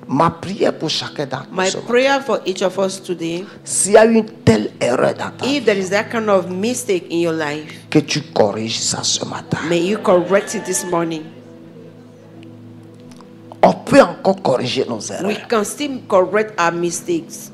Ma prière pour chacun d'entre My nous, prayer for each of us today, s'il y a une telle erreur dans ta vie, if there is that kind of mistake in your life, que tu corriges ça ce matin. may you correct it this morning. On peut encore corriger nos We erreurs. can still correct our mistakes.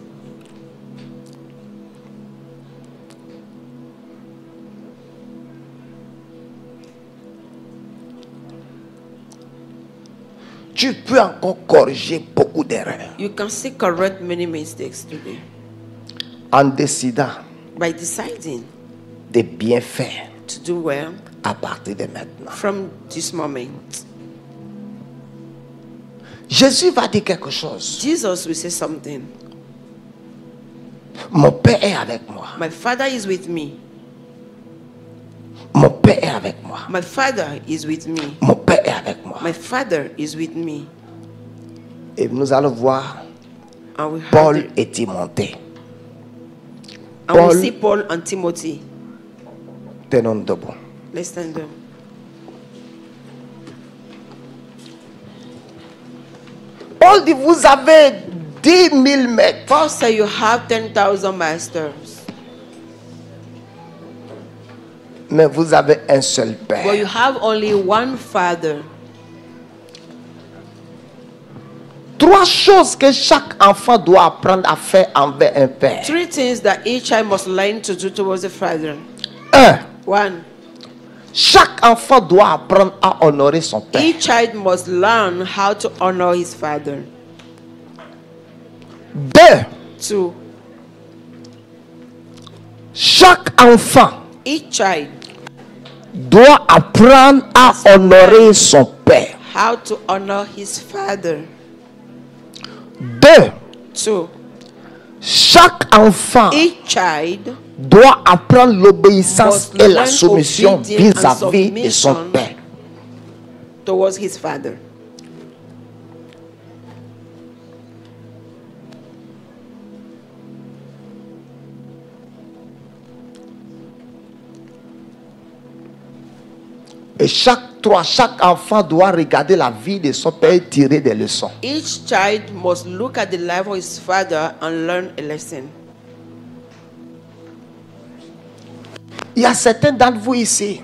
Tu peux encore corriger beaucoup d'erreurs You can still correct many mistakes today en décidant by deciding de bien faire to do well à partir de maintenant. from this moment. Jésus va dire quelque chose. Jesus will say something. Mon Père est avec moi. My Father is with me. Mon Père est avec moi. My Father is with me. Mon Père est avec moi. My Father is with me. Et nous allons voir And we have Paul et Timothée. and Paul- we see Paul and Timothy. Tenons debout. Let's stand up. Paul dit, vous avez 10 000 maîtres. Paul said you have 10,000 masters, Mais vous avez un seul but Père. you have only one Father. Trois choses que chaque enfant doit apprendre à faire envers un Père. Three things that each child must learn to do towards the Father. 1. One, Chaque enfant doit apprendre à honorer son Père. each child must learn how to honor his father. 2. Two, Chaque enfant each child doit apprendre à honorer son Père. how to honor his father. 2. Two, Chaque enfant each child doit apprendre l'obéissance must et la learn soumission obedience and vis-à-vis de son submission. Père. towards his father. Et chaque enfant doit regarder la vie de son Père et tirer des leçons. Each child must look at the life of his father and learn a lesson. Il y a certains d'entre vous ici,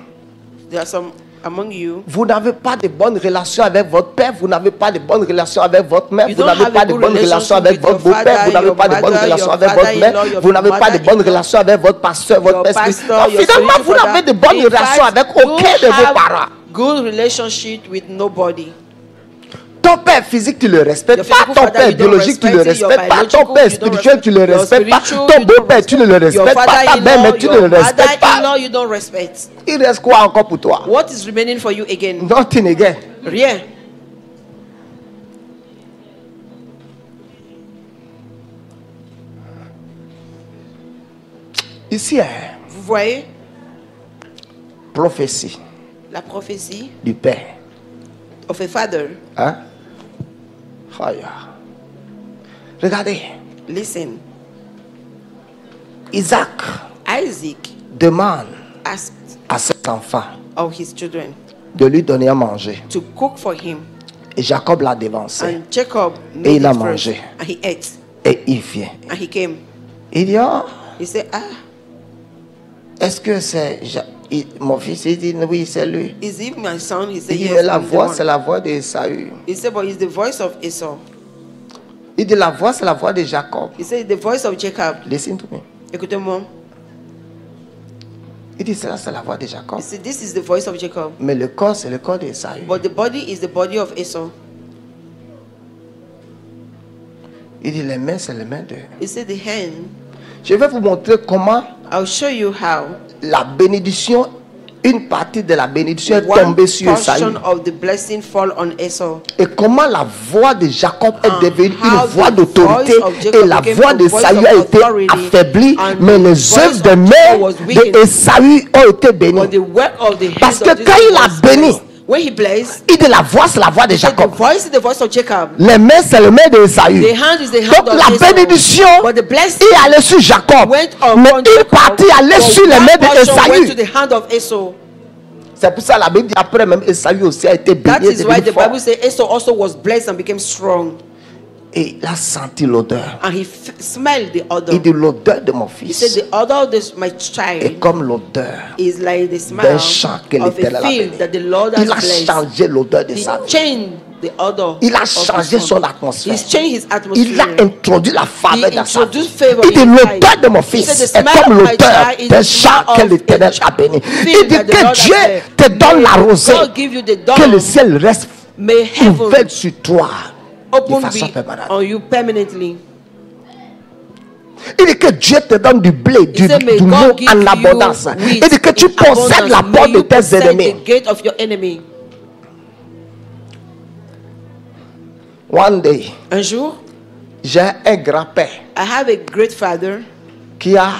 There are some among you. vous n'avez pas de bonnes relations avec votre père, vous n'avez pas de bonnes relations avec votre mère, You vous don't n'avez have pas a de good bonnes relations relationship avec with votre your beau-père, father, vous n'avez your pas de bonnes mother, relations your avec votre mère, father-in-law, your vous n'avez pas de bonnes mother-in-law, relations avec votre pasteur, votre your père. pastor, Non, your finalement, vous spiritual n'avez de father. bonnes In relations fact, avec you aucun de vos have parents. Good relationship with nobody. Ton père physique, tu le respectes Your pas. physical Ton father, père you don't biologique, tu le respect it. Your respectes pas. Ton biological, père you don't spirituel, tu le respect. Your respectes pas. spiritual, Ton you don't beau-père, tu ne le respect. Your respectes pas. Ta father-in-law, mère, tu ne your le respectes pas. mother-in-law, you don't respect. Il reste quoi encore pour toi? What is remaining for you again? Nothing again. Rien. Ici, Vous voyez prophétie la prophétie du père. of a father. Hein? Aïe. Regardez, Listen, Isaac Isaac demande asked à ses enfants of his children de lui donner à manger. to cook for him, Et Jacob l'a dévancé. and Jacob Et made il a it first, mangé. and he ate, Et il vient. and he came. Il dit, oh, He said, est-ce que c'est... Mon fils, il dit, oui, c'est lui. is it my son? He Il said, dit, yes, mais la I'm the voix, one. c'est la voix d'Esaü. He said, but it's the voice of Esau. Il dit, la voix, c'est la voix de Jacob. He said, the voice of Jacob. Listen to me. Écoutez-moi. Il dit, cela, c'est la voix de Jacob. He said, this is the voice of Jacob. Mais le corps, c'est le corps d'Esaü. But the body is the body of Esau. Il dit, les mains, c'est les mains de... He said, the hand. Je vais vous montrer comment I'll show you how la bénédiction, une partie de la bénédiction est one tombée sur Esaü. portion of the blessing fall on Esau. Et comment la voix de Jacob est And devenue how une voix the d'autorité voice of Jacob et la became voix a de voice Esaü of a été authority, affaiblie, and mais the les voice œuvres of de Jacob main was weakened. d'Esaü ont été bénies. But the work of the Parce hands que of this quand il a was béni, blessed. When he blessed, il dit la voix, c'est la voix de he said, the Jacob. voice is the voice of Jacob. Les mains, c'est les mains d'Esaü. The hand is the hand Donc of la Esau. bénédiction But the blessing est allée sur Jacob. went Mais upon une Jacob. partie allait But sur les one mains portion went to d'Esaü. the hand of Esau. C'est pour ça la Bible dit après même Esaü aussi a été That béni. is why the Bible says Esau also was blessed and became strong. Et il a senti l'odeur. And he smelled the odor. Il dit l'odeur de mon He said, fils the odor of my est child comme l'odeur is like the d'un smell champ que of l'Éternel a a béni. field that the Lord has Il a blessed. changé l'odeur de He sa vie. changed the odor. Il a of changé his son home. atmosphère. He's changed his Il a atmosphere. introduit la faveur He dans sa vie. introduced favor Il dit in his l'odeur life. de mon He fils said, the est smell comme of my l'odeur child is d'un the champ smell que of l'Éternel a a béni. field Il dit that the que Lord has Dieu blessed. te donne la rosée, God give you the que le dawn. ciel reste May heaven ouvert sur toi de open façon be permanente. on you permanently. Il dit que Dieu te donne du blé, du said, may mou God give en you abondance. wheat Il dit que tu in possèdes abundance. la May porte de you tes possess ennemis. the gate of your enemy. One day, Un jour, j'ai un grand-père I have a great father qui a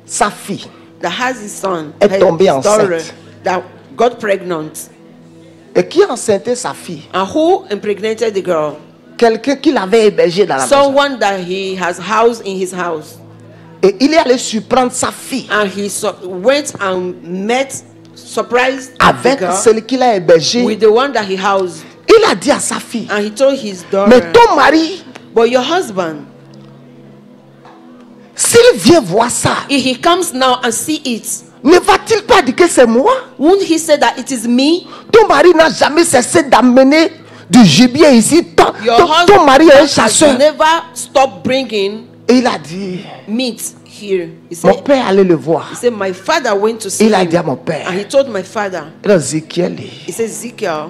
sa fille that has his son, est tombée his daughter, enceinte. that got pregnant, et qui a enceinté sa fille. and who impregnated the girl? Quelqu'un qui l'avait hébergé dans la maison. Someone that he has housed in his house. Et il est allé surprendre sa fille And he went and met, surprised the avec girl celui qu'il a hébergé. with the one that he housed. Il a dit à sa fille, And he told his mais daughter, ton mari, but your husband, s'il vient voir ça, if he comes now and see it, ne va-t-il pas dire que c'est moi? won't he say that it is me? Ton mari n'a jamais cessé d'amener du gibier ici. Ton Your mari est un husband has chasseur. never stopped bringing Et il a dit, meat here. He mon said, père allait le voir. my father went to see Il a him. dit à mon père, And he told my father, il a dit, Ezekiel, he said, Ezekiel,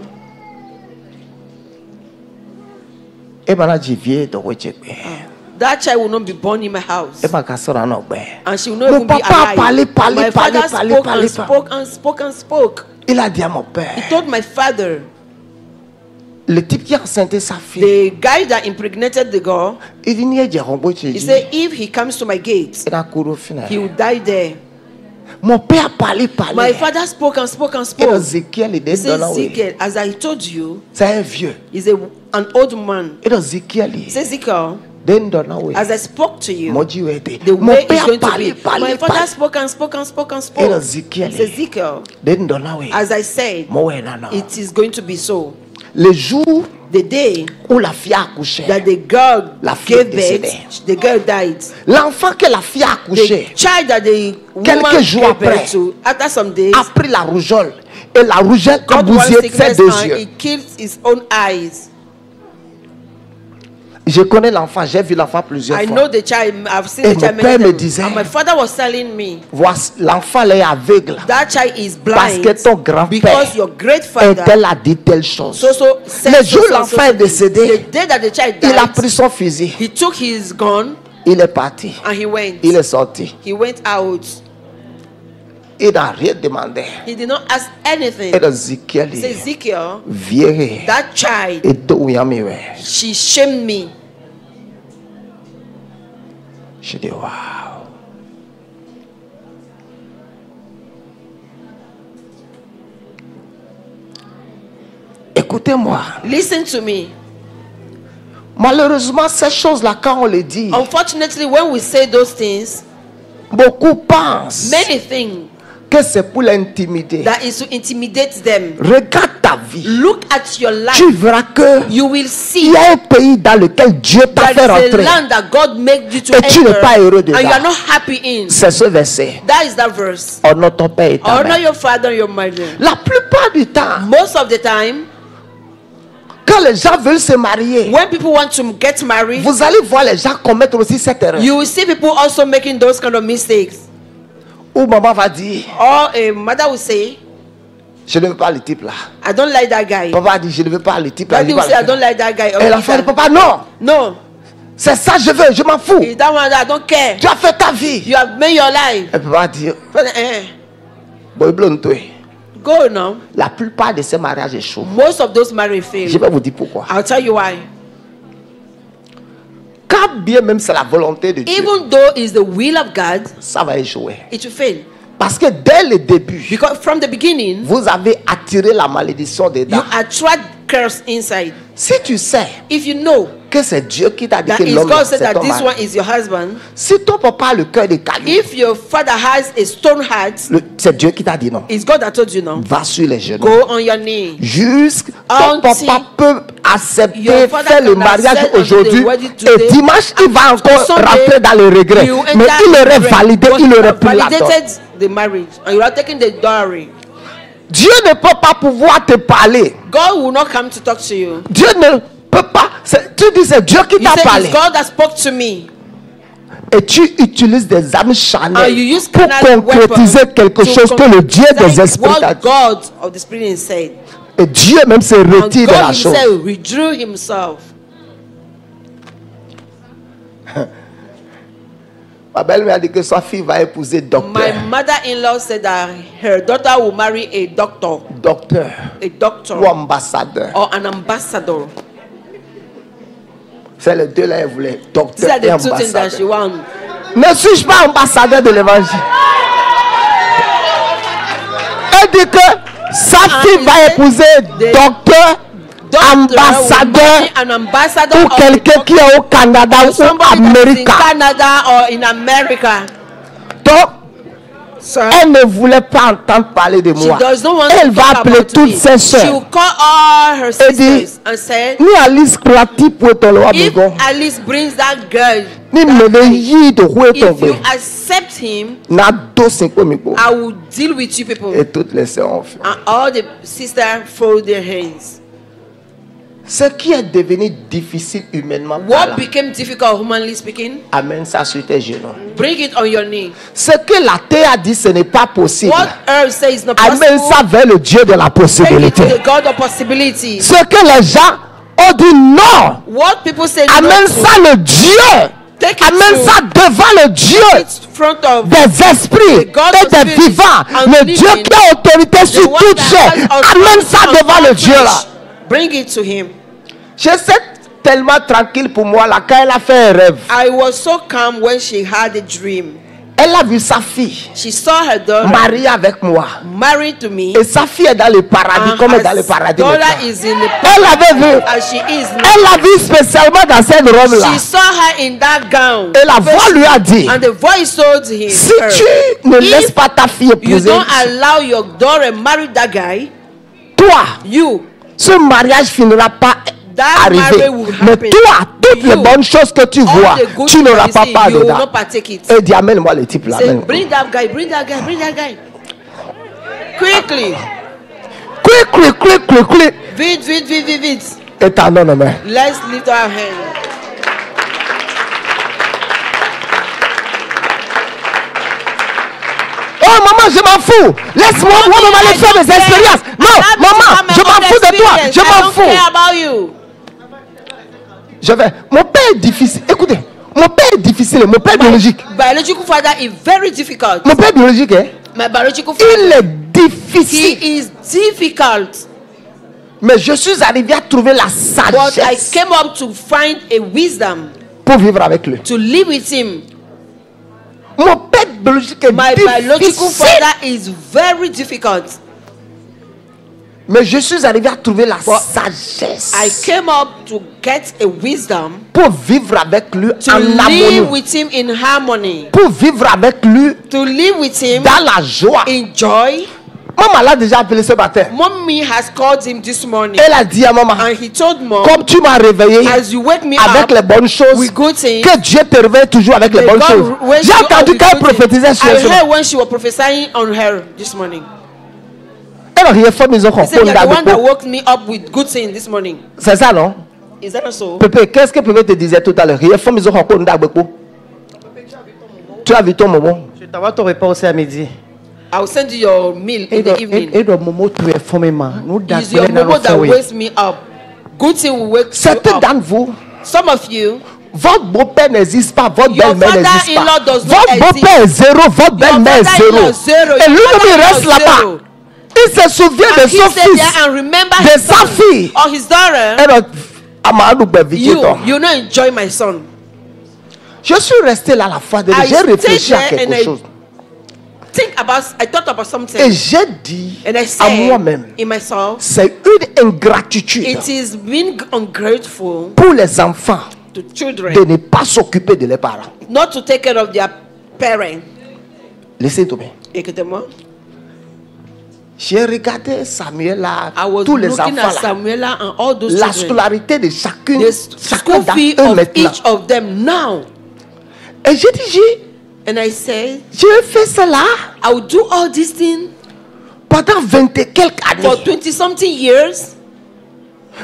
et m'a dit, viens de Wechekbe. that child will not be born in my house. Et m'a cassé dans nos bains. And she will not Mon even be papa a alive. parlé, parlé, My parlé, father parlé, spoke parlé, and spoke and spoke and spoke. Il a dit à mon père, He told my father, le type qui a enceinté sa fille, the guy that impregnated the girl, il dit, n'y a pas de he said, if he comes to my gate, il a couru au final. he will die there. Mon père a parlé, parlé. My father spoke and spoke and Et spoke. Ezekiel, il He est said, dans la Ezekiel, as I told you, c'est un vieux. he's an old man. Et Ezekiel, He said, Ezekiel, il as I spoke to you, mon Dieu était. the Mon way is père a going to parlé, be. parlé, My father parlé. spoke and spoke and spoke and Et spoke. Ezekiel, He said, Ezekiel, as I said, it is going to be so. le jour The day où la fille a accouché, that the girl La fille gave est décédée. birth, the girl died. l'enfant que la fille a accouché The child that the Quelques woman jours gave après, birth to, after some days, a pris la rougeole. Et la rougeole a got one bousillé ses sickness deux and yeux. it killed his own eyes. Je connais l'enfant, j'ai vu l'enfant plusieurs I fois. know the child. I've seen Et the mon child père many me times. disait, And my father was telling me, voici, l'enfant là est aveugle. that child is Parce blind que ton grand-père because your great et father tel a dit telle chose. said Le jour où l'enfant est décédé, the day that the child il a died, pris son fusil. he took his gun Il est parti. and he went. Il est sorti. He went out. Il n'a rien demandé. He did not ask anything. Et Ezekiel, Say, Ezekiel, viré. that child, Et tout, yamiwe. she shamed me. Je dis, waouh. Écoutez-moi. Listen to me. Malheureusement, ces choses-là, quand on les dit, Unfortunately, when we say those things, beaucoup pensent many think que c'est pour l'intimider. that is to intimidate them. Regarde ta vie. Look at your life. Tu verras que You will il see y a un pays dans lequel Dieu t'a fait that is a rentrer. land that God made you to Et tu n'es enter, pas heureux and you dedans. are not happy in. C'est ce verset. That is that verse. Honore ton père et ta Honor mère. your father and your mother. La plupart du temps, Most of the time, quand les gens veulent se marier, when people want to get married, vous allez voir les gens commettre aussi cette erreur. you will see people also making those kind of mistakes. Où maman va dire, Or a mother will say, je ne veux pas le type là. I don't like that guy. Papa dit, je ne veux pas le type là. Daddy will say, I don't like that guy. Or Et l'enfant dit, either. papa, non. No, C'est ça, je veux, je m'en fous. it's that one that I don't care. Tu as fait ta vie. You have made your life. Et papa dit, But, eh, bon, blonde-toi. go now. La plupart de ces mariages échouent. Most of those marriages Je fail. vais vous dire pourquoi. I'll tell you why. Quand bien même c'est la volonté de Dieu, Even though it's the will of God, ça va échouer. it will fail. Parce que dès le début, Because from the beginning, vous avez attiré la malédiction you dedans. attract curse inside. Si tu sais If you know que c'est Dieu qui t'a dit that que is l'homme God c'est said that ton this mari, one is your husband, si ton papa a le cœur de caillou, if your father has a stone heart, c'est Dieu qui t'a dit non. it's God that told you no. Va sur les genoux. Go on your knee. Jusque ton Until papa peut accepter your father faire le can mariage accept aujourd'hui the wedding today, et dimanche il va encore Sunday, rentrer dans le regret. you Mais enter il aurait regret, validé, but il you aurait have pris la dot. validated the marriage and you are taking the dowry. Dieu ne peut pas pouvoir te parler. God will not come to talk to you. Dieu ne peut pas. Tu dis c'est Dieu qui You t'a say parlé. it's God that spoke to me. Et tu utilises des âmes And charnelles you use pour carnal concrétiser weapons quelque to chose que le Dieu des concretize esprits t'a what dit. God of the Spirit said. Et Dieu même se And retire de God la chose. himself withdrew himself. Ma belle-mère a dit que sa fille va épouser My docteur. mother-in-law said that her daughter will marry a doctor Ou ambassadeur. or an ambassador. C'est les deux là, elle voulait. These Docteur are et the two things that she ambassadeur. wants. Ne suis-je pas ambassadeur de l'évangile? Elle dit que sa fille va épouser docteur, ambassadeur An ambassador ou of quelqu'un qui est au Canada or ou somebody that's in Amérique. Canada or in America. Donc, Sir, elle ne voulait pas entendre parler de she moi. does not want Elle to va talk appeler about toutes me. ses She will soeurs. call all her Elle dit, sisters and say, ni Alice Krati pour ton loi if bégon, Alice brings that girl, ni me yi de rouer ton if you bé. accept him, Na do 5 miko. I will deal with you people. Et toutes les sœurs ont fait. And all the sisters fold their hands. Ce qui est devenu difficile humainement What parlant, became difficult, humanly speaking? amène ça sur tes genoux. Bring it on your knee. Ce que la terre a dit, ce n'est pas possible. What earth says is not Amène possible. ça vers le Dieu de la Take it to possibilité. the God of possibilities. Ce que les gens ont dit non, What people say no amène to, ça le Dieu. take it Amène to ça devant le Dieu its front of des esprits the God et of des spirits vivants. and Le living, Dieu qui a autorité the sur one toute that chair. has authority Amène ça on devant all le Dieu là. flesh. Bring it to him. Je sais tellement tranquille pour moi là quand elle a fait un rêve. I was so calm when she had a dream. Elle a vu sa fille She saw her daughter mariée avec moi. married to me. Et sa fille est dans le paradis And comme elle est dans her le paradis. daughter maintenant. is in the Elle l'avait vu. as she is now. Elle l'a vu spécialement dans cette robe là. She saw her in that gown. Et la voix lui a dit, And the voice told him, si her, tu ne if laisses pas ta fille you épouser, don't allow your daughter marry that guy, toi, you, ce mariage finira pas that arriver. marriage will Mais happen. toi, toutes les You, bonnes choses que tu vois, all the good tu things n'auras you pas see, part you will dedans. not partake it. Et dis, amène-moi le type là. Say, amène-moi. bring that guy, bring that guy, bring that guy. Quickly. Quick. Vite. Et t'en donnes main. Let's lift our hand. maman, je m'en fous. Laisse-moi moi-même aller faire mes expériences. Non, maman, je m'en fous de toi. Je m'en fous. Je vais. Mon père est difficile. Écoutez, mon père est difficile. Mon père biologique. Biological father is very difficult. Mon père biologique, hein? My biological father. Il est difficile. He is difficult. Mais je suis arrivé à trouver la But I sagesse came up to find a wisdom pour vivre avec lui. to live with him. Mon père biologique est My biological difficile. father is very difficult. Mais je suis arrivé à trouver la sagesse I came up to get a wisdom pour vivre avec lui to en live harmonie. with him in harmony. Pour vivre avec lui To live with him dans la joie. in joy. Maman l'a déjà appelé ce matin. Mommy has called him this morning. Elle a dit à maman, And he told mom, comme tu m'as réveillé as you wake me avec up les bonnes choses, with good things, que Dieu te réveille toujours avec les may bonnes God choses. wake J'ai you up entendu with qu'elle good things. prophétisait sur I elle. heard when she was prophesying on her this morning. Elle a rien fait, mais ils ont He said, compris. you're the one that woke me up with good things this morning. C'est ça, non? Is that not so? Pépé, qu'est-ce que Pépé te disait tout à l'heure? Rien fait, mais ils ont compris. Tu as vu ton moment? Je t'envoie ton repas aussi à midi. I'll send you your meal in the evening. Et le moment où tu es formé, nous It's your moment that wakes me up. Good thing will wake you Certains up. d'entre vous, Some of you, votre beau-père n'existe pas, votre Your belle-mère n'existe pas. father-in-law does not Votre beau-père est zéro, votre belle-mère est father-in-law zéro. zero, Et your lui-même, il father-in-law reste là-bas. zero. Il se souvient and de he son stayed fils, there and remember de his sa son fille. or his daughter. Et donc, Amadou Beviti, toi. You not enjoy my son. Je suis resté là la fois dernière. I J'ai réfléchi stayed à there quelque and chose. I thought about something. Et j'ai dit And I à said moi-même, in myself, c'est une ingratitude it is being ungrateful pour les enfants to children de ne pas s'occuper de leurs parents. not to take care of their parents. Laissez tomber. Écoutez-moi. J'ai regardé Samuel là, I was tous les looking enfants at là. Samuela and all those La children. scolarité de chacun The school d'entre fee eux of maintenant. each of them now. Et j'ai dit, And I said, j'ai fait cela I will do all these things pendant 20 et quelques for années. 20-something years.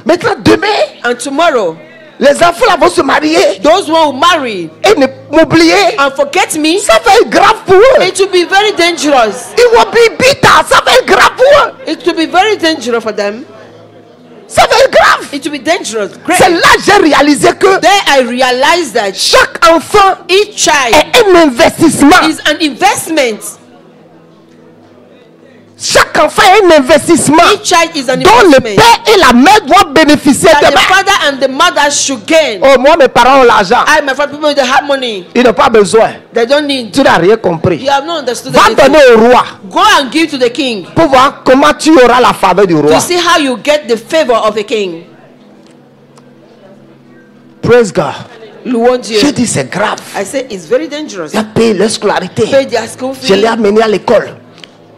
Maintenant, demain, And tomorrow, les enfants là vont se marier those who will marry et ne m'oublier. and forget me, Ça va être grave pour eux. it will be very dangerous. Ils vont be bitter. Ça va être grave pour eux. It will be very dangerous for them. Ça va être grave. It will be dangerous. Great. C'est là que j'ai réalisé que Then I realized that chaque enfant each child est un investissement. is an investment. Chaque enfant est un investissement Each child is an dont le investment père et la mère doivent bénéficier that the demain. father and the mother should gain. Oh, moi, mes parents ont l'argent. My father, people that have money, Ils n'ont pas besoin. they don't need. Tu n'as rien compris. You have not understood Va anything. donner au roi Go and give to the king pour voir comment tu auras la faveur du roi. to see how you get the favor of a king. Praise God. Louange J'ai Dieu. dit c'est grave. I say it's very dangerous. Il a payé leur scolarité. Pay their school Je l'ai fee. amené à l'école.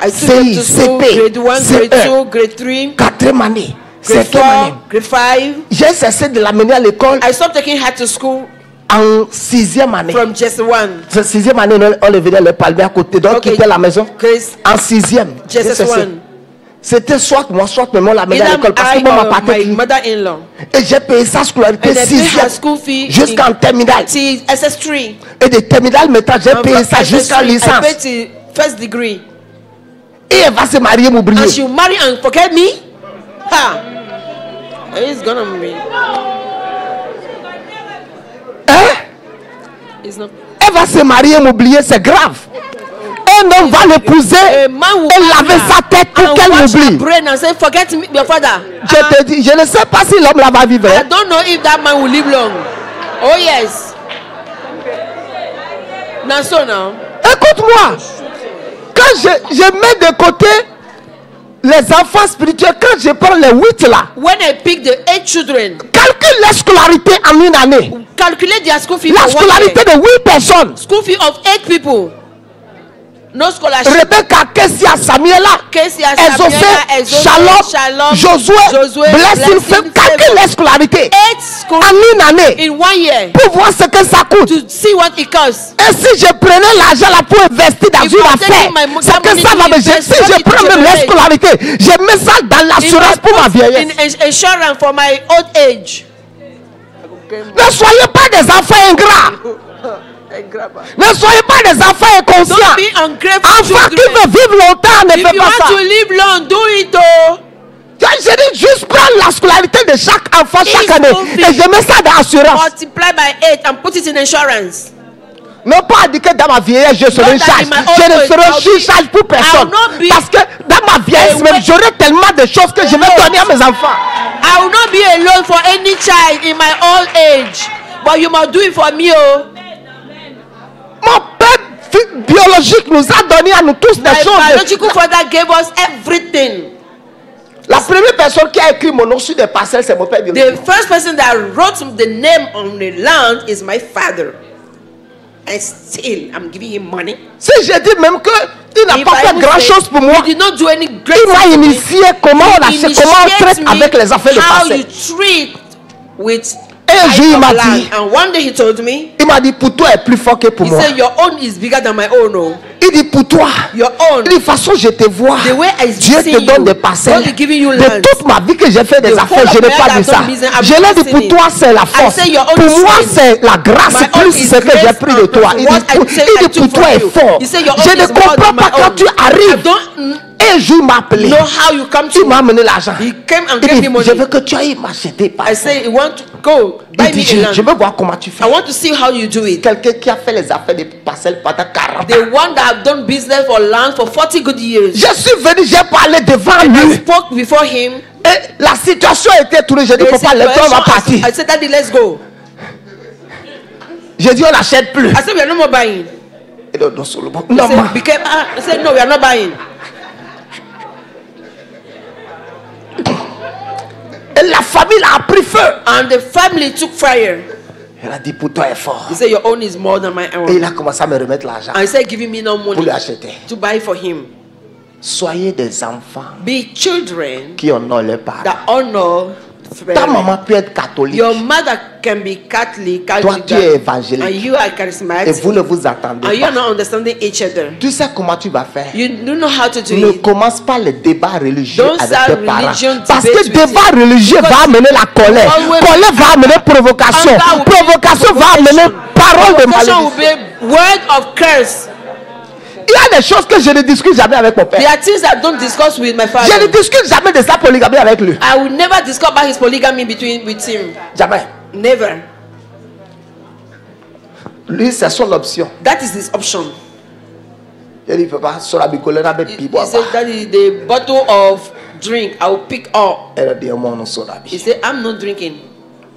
I took them to school, CP, grade 1, grade C1. 2, grade 3, 4e année. grade 5e année. 4, grade 5. J'ai cessé de l'amener à l'école I stopped taking her to school en 6e année. from just 1. C'est 6e année, on les venait les palmer à côté. Donc, Okay. quitter la maison. Grace, En 6e. j'ai just cessé. 1. C'était soit moi, soit maman l'amener à Either l'école. Parce que I moi, ma or partie. my mother-in-law. Et j'ai payé sa scolarité And I paid her 6e school fee jusqu'en terminale. till SS3. Et de terminale, maintenant, j'ai And payé from ça jusqu'en SS3, I licence. paid till first degree. Et elle va se marier, m'oublier. And she'll marry and forget me? Ha! It's gonna be. Hein? It's not. Elle va se marier, m'oublier, c'est grave. Un homme va l'épouser A man will et marry laver her sa tête pour and qu'elle wash her m'oublie. brain and say, forget me, your father. Je te dis, je ne sais pas si l'homme là va vivre. I hein. don't know if that man will live long. Oh yes. Now so now. Écoute-moi. Quand je mets de côté les enfants spirituels, quand je prends les 8 là, When I pick the 8 children, calcule la scolarité en une année. calculate their school fee La for 1 scolarité year. de 8 personnes. School fee of 8 people. No scholarship. Rebecca, Kessia, Samuela, Kesia, Exaucé, Samuela, Exaucé, Shalom, Josué, Blessing, Blessing, calcule la scolarité 8 school en une année in 1 year pour voir ce que ça coûte. to see what it costs. Et si je prenais l'argent là pour investir dans If une I'm affaire, taking my c'est que money ça to va me invest, Si what je it prends même la generate. scolarité, je mets ça dans In l'assurance pour ma vieillesse. insurance for my old age. Ne soyez pas des enfants ingrats. Ne soyez pas des enfants inconscients. Enfant qui veut vivre longtemps ne fait pas ça. Je dis juste prendre la scolarité de chaque enfant chaque année et je mets ça dans l'assurance. Multiply by 8 and put it in insurance. Non pas dire que dans ma vieillesse je serai une charge. Je ne serai une charge pour personne. Parce que dans ma vieillesse même j'aurai tellement de choses que je vais donner à mes enfants. I will not be alone for any child in my old age. But you must do it for me. Oh. Mon père biologique nous a donné à nous tous des choses. My biological father gave us everything. La première personne qui a écrit mon nom sur des parcelles, c'est mon père biologique. The first person that wrote the name on the land is my father. And still, I'm giving him money. Si je dis même que il n'a pas fait grand chose pour moi, il m'a initié comment on achète, comment on traite avec les affaires de parcelles. Et un jour il m'a dit, and one day he told me, il m'a dit pour toi est plus fort que pour moi. He said your own is bigger than my own. Oh. Il dit pour toi, your own. De toute façon je te vois, Dieu te donne des parcelles. De toute ma vie que j'ai fait des affaires, je n'ai pas vu ça. Je l'ai dit pour toi c'est la force. Pour moi c'est la grâce plus ce que j'ai pris de toi. Il dit pour toi est fort. Je ne comprends pas quand tu arrives. Un jour il m'a appelé. Il m'a amené l'argent. Il dit je veux que tu ailles m'acheter. Je veux voir comment tu fais. I want to see how you do it. Quelqu'un qui a fait les affaires de parcelles pendant 40 ans. The one that have done business for land for 40 good years. Je suis venu, j'ai parlé devant lui. I spoke before him. Et la situation était tournée. J'ai dit papa, le temps va partir. I said daddy, let's go. J'ai dit on n'achète plus. I said we are no more buying. I said no, we are not buying. Et la famille a pris feu. And the family took fire. Il a dit pour toi est fort. He said your own is more than my own. Et il a commencé à me remettre l'argent. And he said giving me no money pour lui acheter. To buy for him. Soyez des enfants. Be children qui honorent leurs parents. That honor. Ta maman peut être catholique. Your mother can be Catholic. Toi tu es évangélique. And you are charismatic. Et vous ne vous attendez pas. And you are not understanding each other. Tu sais comment tu vas faire. You don't know how to do ne it. commence pas le débat religieux Don't avec tes parents. Parce que le débat débat religieux va amener la colère. Colère va amener provocation. Provocation va amener parole de malédiction. Word of curse. Il y a des choses que je ne discute jamais avec mon père. There are things I don't discuss with my father. Je ne discute jamais de sa polygamie avec lui. I will never discuss about his polygamy with him. Jamais. Never. Lui, c'est son option. That is his option. Il dit, papa, sur la bicolère, he said that is the bottle of drink I will pick up. He said, I'm not drinking.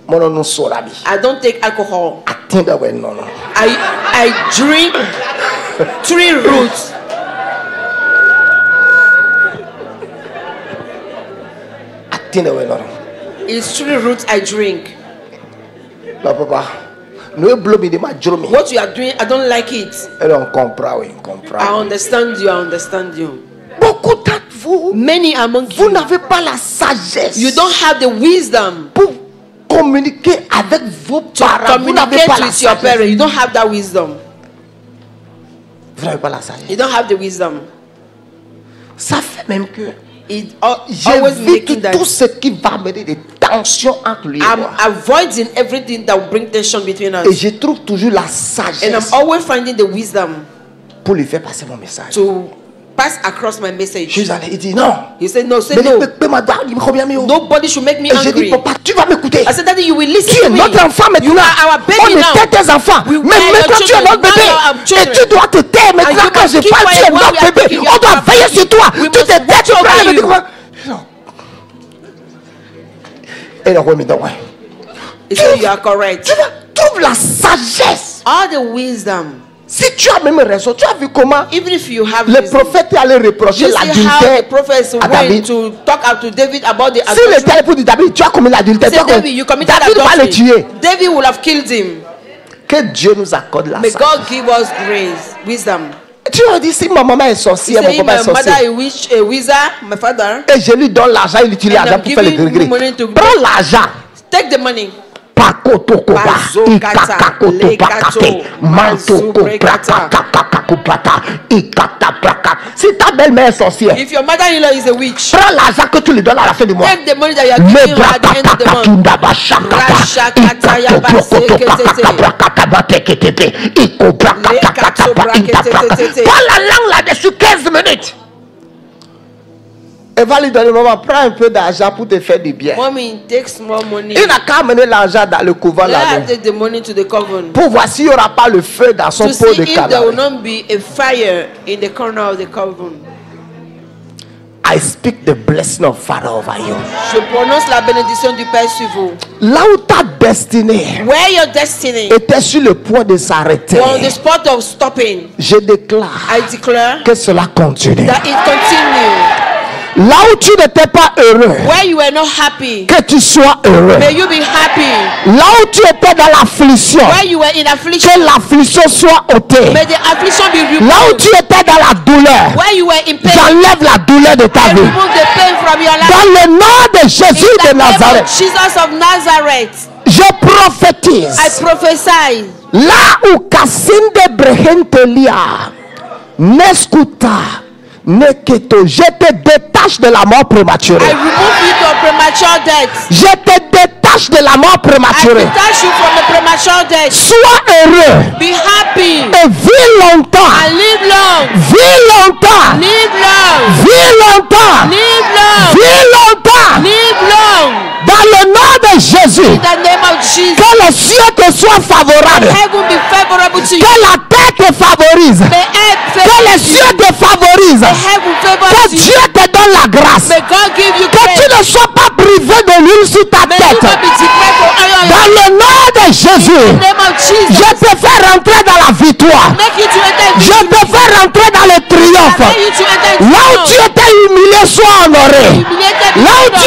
I don't take alcohol. I drink 3 roots. It's 3 roots I drink. What you are doing, I don't like it. I understand you, I understand you. Beaucoup d'entre vous, many among vous n'avez pas la sagesse. You don't have the wisdom pour communiquer avec vos parents. Vous n'avez pas la sagesse. Your parents. You don't have that wisdom. Vous n'avez pas la sagesse. You don't have the wisdom. Ça fait même que j'évite tout ce qui va amener des tensions entre lui et moi. I'm avoiding everything that will bring tension between us. Et je trouve toujours la sagesse. And I'm always finding the wisdom pour lui faire passer mon message. To pass across my message. Il dit non. He said no. Say no. Nobody should make me angry. J'ai dit papa, tu vas m'écouter. I said daddy, you will listen to me. Tu es notre enfant maintenant. You are our baby now. On était tes enfants. Mais maintenant tu es notre bébé. Et tu dois te taire. Maintenant quand je parle, tu es notre bébé. On doit veiller sur toi. Tu te tais, tu parles. Et le remet dans moi. He said you are correct. Tu trouves la sagesse. All the wisdom. Si tu as même raison, tu as vu comment even if you have le prophète allait reprocher l'adultère à David. To talk out to David about the si le tel pour dire David, tu as commis l'adultère, David va le tuer. David would have killed him. Que Dieu nous accorde la sagesse. May God give us grace, wisdom. Tu as dit si ma maman est sorcière, mon papa est sorcier. A wizard, my father. Et je lui donne l'argent, il utilise l'argent pour faire le gré. Prends l'argent. Take the money. Par Si ta belle-mère est sorcière, if your mother-in-law is a witch, prends l'argent que tu lui donnes à la fin du mois. take the money that you are giving her at the end of the month. Prends la langue là-dessus 15 minutes. Elle va lui donner, maman, prends un peu d'argent pour te faire du bien. Mommy, take small money. Il n'a qu'à amener l'argent dans le couvent là-bas. Take the money to the coven. Pour voir s'il n'y aura pas le feu dans son pot de canard. There will not be a fire in the corner of the coven. I speak the blessing of Father over you. Je prononce la bénédiction du Père sur vous. Là où ta destinée where your destiny était sur le point de s'arrêter, on the spot of stopping, je déclare I declare que cela continue. That it continue. Là où tu n'étais pas heureux, where you were not happy, que tu sois heureux. May you be happy. Là où tu étais dans l'affliction, where you were in affliction, que l'affliction soit ôtée. May the affliction be removed. Là où tu étais dans la douleur, where you were in pain, j'enlève la douleur de ta vie. Remove the pain from your life. Dans le nom de Jésus de Nazareth, Jesus of Nazareth, je prophétise. I prophesy. Là où Cassinde Brehentelia n'escuta Neketo, je te détache de la mort prématurée. I remove you from premature death. Je te détache de la mort prématurée. I detach you from the premature death. Sois heureux. Be happy. Et vis longtemps. And live long. Vis longtemps. Live long. Vis longtemps. Live long. Vis longtemps. Live long. Dans le nom de Jésus. In the name of Jesus. Que le ciel te soit favorable. Heaven be favorable to you. Que la terre te favorise. Que le ciel te favorise. Que Dieu te donne la grâce. Que tu ne sois pas privé de l'huile sur ta tête. Dans le nom de Jésus, je te fais rentrer dans la victoire. Je te fais rentrer dans le triomphe. Là où tu étais humilié, sois honoré. Là où tu